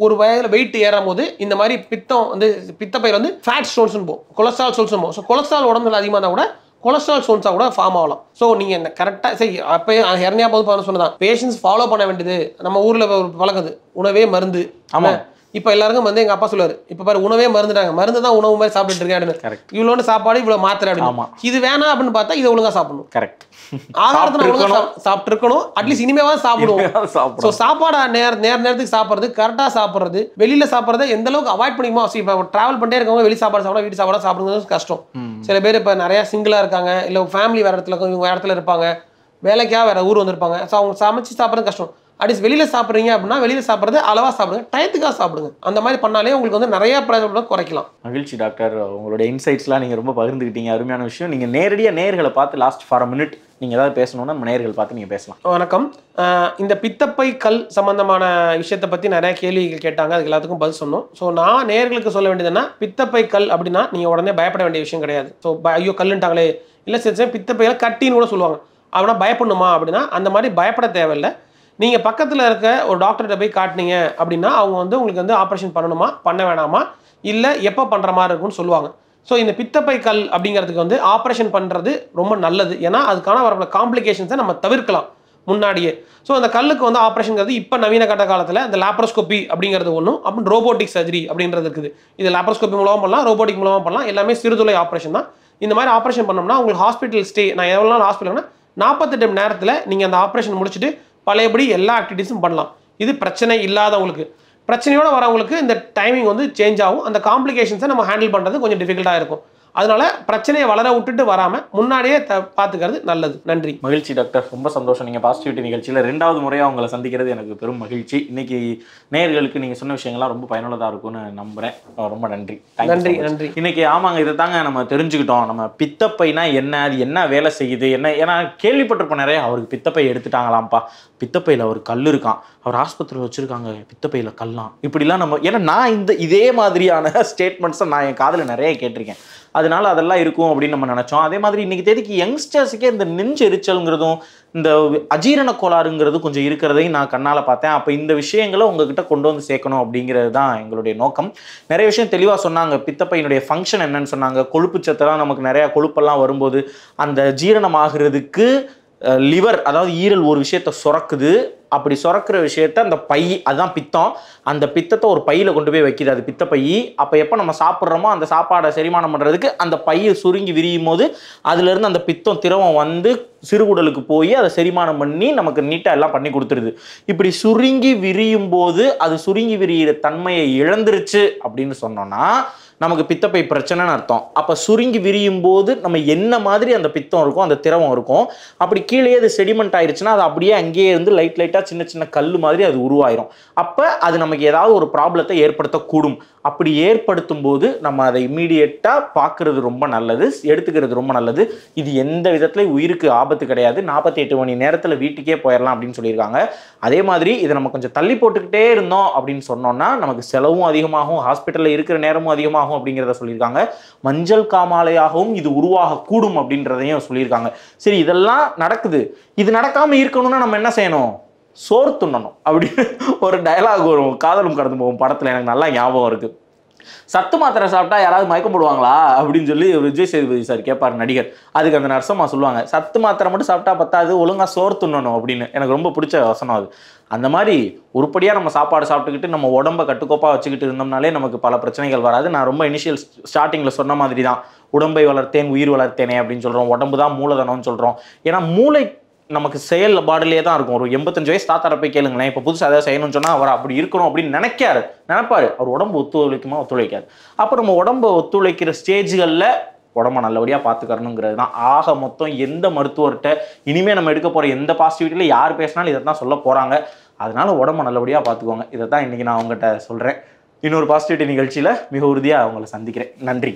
B: ஒரு வயதில் வெயிட் ஏறும் போது இந்த மாதிரி பித்தம் வந்து பித்தப்பையில் வந்து ஃபேட் ஸ்டோன்ஸ்னு போகும், கொலஸ்ட்ரால் ஸ்டோன்ஸ் போகும். ஸோ கொலஸ்ட்ரால் உடம்புல அதிகமாக இருந்தால் கூட கொலஸ்ட்ரால் ஸ்டோன்ஸாக கூட ஃபார்ம் ஆகலாம். ஸோ நீங்கள் இந்த கரெக்டாக சரி அப்போ ஹெர்னியா போது சொன்னதான் பேஷண்ட்ஸ் ஃபாலோ பண்ண வேண்டியது. நம்ம ஊரில் ஒரு பழகுது உணவே மருந்து. ஆமாம். இப்போ எல்லாருக்கும் வந்து எங்க அப்பா சொல்லுவாரு, இப்ப பாரு உணவே மருந்துட்டாங்க, மருந்து தான் உணவு மாதிரி சாப்பிட்டு இருக்கேன், இவ்வளோன்னு சாப்பாடு இவ்வளவு மாத்திரை அப்படின்னு. இது வேணாம் அப்படின்னு பார்த்தா இதை ஒழுங்கா சாப்பிடணும். கரெக்ட். ஆதாரத்தை ஒழுங்கா சாப்பிட்டு இருக்கணும். அட்லீஸ்ட் இனிமேவாது சாப்பிடுவோம். சாப்பாடு நேரத்துக்கு சாப்பிட்றது, கரெக்டா சாப்பிட்றது, வெளியில சாப்பிட்றத எந்த அளவுக்கு அவாய்ட் பண்ணிக்குமோ. இப்போ டிராவல் பண்ணிட்டே இருக்கவங்க வெளி சாப்பாடு சாப்பிட வீட்டு சாப்பாடு சாப்பிடுறது கஷ்டம். சில பேர் இப்போ நிறைய சிங்கிளா இருக்காங்க, இல்ல ஃபேமிலி வேற இடத்துல இவங்க இடத்துல இருப்பாங்க, வேலைக்காக வேற ஊர் வந்திருப்பாங்க. ஸோ அவங்க சமைச்சு சாப்பிட்றது கஷ்டம். அட்லீஸ்ட் வெளியில சாப்பிட்றீங்க அப்படின்னா வெளியில சாப்பிட்றது அளவா சாப்பிடுங்க, டயத்துக்காக சாப்பிடுங்க. அந்த மாதிரி பண்ணாலே உங்களுக்கு வந்து நிறைய பிரச்சனை குறைக்கலாம்.
A: மகிழ்ச்சி டாக்டர், உங்களுடைய இன்சைட்ஸ்லாம் நீங்க ரொம்ப பகிர்ந்துக்கிட்டீங்க, அருமையான விஷயம். நீங்க நேரடியாக நேர்களை பார்த்து லாஸ்ட் ஃபார் மினிட் நீங்க ஏதாவது பேசணும்னா நம்ம நேர்கள் பார்த்து நீங்க பேசலாம்.
B: வணக்கம். இந்த பித்தப்பை கல் சம்பந்தமான விஷயத்தை பத்தி நிறைய கேள்விகள் கேட்டாங்க, அதுக்கு எல்லாத்துக்கும் பதில் சொன்னோம். ஸோ நான் நேர்களுக்கு சொல்ல வேண்டியதுன்னா, பித்தப்பை கல் அப்படின்னா நீங்க உடனே பயப்பட வேண்டிய விஷயம் கிடையாது. ஸோ ஐயோ கல்லுன்ட்டாங்களே, இல்லை சரி பித்தப்பையில கட்டின்னு கூட சொல்லுவாங்க, அப்படின்னா பயப்படணுமா அப்படின்னா அந்த மாதிரி பயப்பட தேவையில்லை. நீங்கள் பக்கத்தில் இருக்க ஒரு டாக்டர்கிட்ட போய் காட்டினீங்க அப்படின்னா அவங்க வந்து உங்களுக்கு வந்து ஆப்ரேஷன் பண்ணணுமா பண்ண வேணாமா இல்லை எப்போ பண்ணுற மாதிரி இருக்குன்னு சொல்லுவாங்க. ஸோ இந்த பித்தப்பை கல் அப்படிங்கிறதுக்கு வந்து ஆப்ரேஷன் பண்ணுறது ரொம்ப நல்லது. ஏன்னா அதுக்கான வர காம்ப்ளிகேஷன்ஸை நம்ம தவிர்க்கலாம் முன்னாடியே. ஸோ அந்த கல்லுக்கு வந்து ஆப்ரேஷன்ங்கிறது இப்போ நவீன கட்ட காலத்தில் இந்த லாப்ரோஸ்கோபி அப்படிங்கிறது ஒன்றும், அப்புறம் ரோபோட்டிக் சர்ஜரி அப்படின்றது இருக்குது. இது லாப்ரோஸ்கோபி மூலமாக பண்ணலாம், ரோபோட்டிக் மூலமாக பண்ணலாம், எல்லாமே சிறுதுளை ஆப்ரேஷன் தான். இந்த மாதிரி ஆப்ரேஷன் பண்ணோம்னா உங்களுக்கு ஹாஸ்பிட்டல் ஸ்டே, நான் எவ்வளோ நாள் ஹாஸ்பிட்டல்னா 48 மணி நேரத்தில் நீங்கள் அந்த ஆப்ரேஷன் முடிச்சுட்டு பழையபடி எல்லா ஆக்டிவிட்டீஸும் பண்ணலாம். இது பிரச்சனை இல்லாதவங்களுக்கு. பிரச்சனையோடு வரவங்களுக்கு இந்த டைமிங் வந்து சேஞ்ச் ஆகும், அந்த காம்ப்ளிகேஷன்ஸை நம்ம ஹேண்டில் பண்ணுறது கொஞ்சம் டிஃபிகல்ட்டாக இருக்கும். அதனால பிரச்சனையை வளர விட்டுட்டு வராம முன்னாடியே பாத்துக்கிறது நல்லது. நன்றி.
A: மகிழ்ச்சி டாக்டர், ரொம்ப சந்தோஷம். நீங்க பாசிட்டிவிட்டி நிகழ்ச்சியில் 2வது முறையாக உங்களை சந்திக்கிறது எனக்கு பெரும் மகிழ்ச்சி. இன்னைக்கு நேயர்களுக்கு நீங்க சொன்ன விஷயங்கள்லாம் ரொம்ப பயனுள்ளதா இருக்கும்னு நம்புறேன். ரொம்ப நன்றி.
B: நன்றி. நன்றி.
A: இன்னைக்கு ஆமாங்க, இதை தாங்க நம்ம தெரிஞ்சுக்கிட்டோம். நம்ம பித்தப்பைனா என்ன, அது என்ன வேலை செய்யுது, என்ன, ஏன்னா கேள்விப்பட்டிருப்போம் நிறைய, அவருக்கு பித்தப்பை எடுத்துட்டாங்களாம்ப்பா, பித்தப்பையில் ஒரு கல் இருக்கான், அவர் ஆஸ்பத்திரியில் வச்சிருக்காங்க, பித்தப்பையில் கல்லாம், இப்படிலாம் நம்ம, ஏன்னா நான் இதே மாதிரியான ஸ்டேட்மெண்ட்ஸை நான் என் காதில் நிறைய கேட்டிருக்கேன். அதனால அதெல்லாம் இருக்கும் அப்படின்னு நம்ம நினைச்சோம். அதே மாதிரி இன்னைக்கு தேதிக்கு யங்ஸ்டர்ஸுக்கே இந்த நெஞ்சு எரிச்சல்ங்கிறதும் இந்த அஜீரண கோளாறுங்கிறது கொஞ்சம் இருக்கிறதையும் நான் கண்ணால் பார்த்தேன். அப்போ இந்த விஷயங்களை உங்ககிட்ட கொண்டு வந்து சேர்க்கணும் அப்படிங்கிறது தான் எங்களுடைய நோக்கம். நிறைய விஷயம் தெளிவாக சொன்னாங்க. பித்தப்பையினுடைய ஃபங்க்ஷன் என்னன்னு சொன்னாங்க. கொழுப்பு சத்தெல்லாம் நமக்கு நிறையா கொழுப்பெல்லாம் வரும்போது அந்த ஜீரணம் ஆகிறதுக்கு லிவர், அதாவது ஈரல் ஒரு விஷயத்த சுரக்குது. அப்படி சுரக்கிற விஷயத்த அந்த பை, அதுதான் பித்தம், அந்த பித்தத்தை ஒரு பையில் கொண்டு போய் வைக்கிது, அது பித்தப்பை. அப்போ எப்போ நம்ம சாப்பிட்றோமோ அந்த சாப்பாடை செரிமானம் பண்ணுறதுக்கு அந்த பையை சுருங்கி விரியும் போது அதுலேருந்து அந்த பித்தம் திரவம் வந்து சிறுகுடலுக்கு போய் அதை செரிமானம் பண்ணி நமக்கு நீட்டாக எல்லாம் பண்ணி கொடுத்துருது. இப்படி சுருங்கி விரியும் போது அது சுருங்கி விரிகிற தன்மையை இழந்துருச்சு அப்படின்னு சொன்னோன்னா நமக்கு பித்தப்பை பிரச்சனைன்னு அர்த்தம். அப்போ சுருங்கி விரியும் போது நம்ம என்ன மாதிரி அந்த பித்தம் இருக்கும், அந்த திரவம் இருக்கும், அப்படி கீழே அது செடிமெண்ட் ஆயிடுச்சுன்னா அது அப்படியே அங்கேயே இருந்து லைட்டாக சின்ன சின்ன கல் மாதிரி அது உருவாயிரும். அப்போ அது நமக்கு ஏதாவது ஒரு ப்ராப்ளத்தை ஏற்படுத்தக்கூடும். அப்படி ஏற்படுத்தும் போது நம்ம அதை இம்மீடியட்டாக பார்க்கறது ரொம்ப நல்லது, எடுத்துக்கிறது ரொம்ப நல்லது. இது எந்த விதத்துலையும் உயிருக்கு ஆபத்து கிடையாது. 48 மணி நேரத்தில் வீட்டுக்கே போயிடலாம் அப்படின்னு சொல்லியிருக்காங்க. அதே மாதிரி இதை நம்ம கொஞ்சம் தள்ளி போட்டுக்கிட்டே இருந்தோம் அப்படின்னு சொன்னோம்னா நமக்கு செலவும் அதிகமாகும், ஹாஸ்பிட்டலில் இருக்கிற நேரமும் அதிகமாகும் அப்படிங்கிறத சொல்லியிருக்காங்க. மஞ்சள் காமாலையாகவும் இது உருவாகக்கூடும் அப்படின்றதையும் சொல்லியிருக்காங்க. சரி, இதெல்லாம் நடக்குது, இது நடக்காமல் இருக்கணும்னா நம்ம என்ன செய்யணும்? சோறு துண்ணணும் அப்படின்னு ஒரு டயலாக் வரும் காதலும் கடந்து போகும் படத்தில், எனக்கு நல்லா ஞாபகம் இருக்கு. சத்து மாத்திரை சாப்பிட்டா யாராவது மயக்கம் போடுவாங்களா அப்படின்னு சொல்லி விஜய் சேதுபதி சார் கேட்பார் நடிகர். அதுக்கு அந்த நர்சம்மா சொல்லுவாங்க, சத்து மாத்திரை மட்டும் சாப்பிட்டா பத்தாது, ஒழுங்கா சோறு துண்ணணும் அப்படின்னு. எனக்கு ரொம்ப பிடிச்ச வசனம் அது. அந்த மாதிரி உருப்படியாக நம்ம சாப்பாடு சாப்பிட்டுக்கிட்டு நம்ம உடம்பை கட்டுக்கோப்பாக வச்சுக்கிட்டு இருந்தோம்னாலே நமக்கு பல பிரச்சனைகள் வராது. நான் ரொம்ப இனிஷியல் ஸ்டார்டிங்கில் சொன்ன மாதிரி தான், உடம்பை வளர்த்தேன் உயிர் வளர்த்தேனே அப்படின்னு சொல்கிறோம். உடம்பு தான் மூலதனம்னு சொல்கிறோம். ஏன்னா மூளை நமக்கு செயல் பாடிலே தான் இருக்கும். ஒரு 85 வயசு தாத்தாரை போய் கேளுங்களேன், இப்போ புதுசாக ஏதாவது செய்யணும்னு சொன்னால் அவர் அப்படி இருக்கணும் அப்படின்னு நினைப்பாரு. அவர் உடம்பு ஒத்துழைக்குமா? ஒத்துழைக்காது. அப்போ நம்ம உடம்பு ஒத்துழைக்கிற ஸ்டேஜ்களில் உடம்பை நல்லபடியாக பார்த்துக்கறணுங்கிறது தான். ஆக மொத்தம் எந்த மருத்துவர்கிட்ட இனிமேல் நம்ம எடுக்க போகிற எந்த பாசிட்டிவிட்டியில் யார் பேசினாலும் இதை தான் சொல்ல போகிறாங்க. அதனால உடம்பை நல்லபடியாக பார்த்துக்கோங்க. இதை தான் இன்றைக்கி நான் அவங்ககிட்ட சொல்கிறேன். இன்னொரு பாசிட்டிவிட்டி நிகழ்ச்சியில் மிக உறுதியாக அவங்களை சந்திக்கிறேன். நன்றி.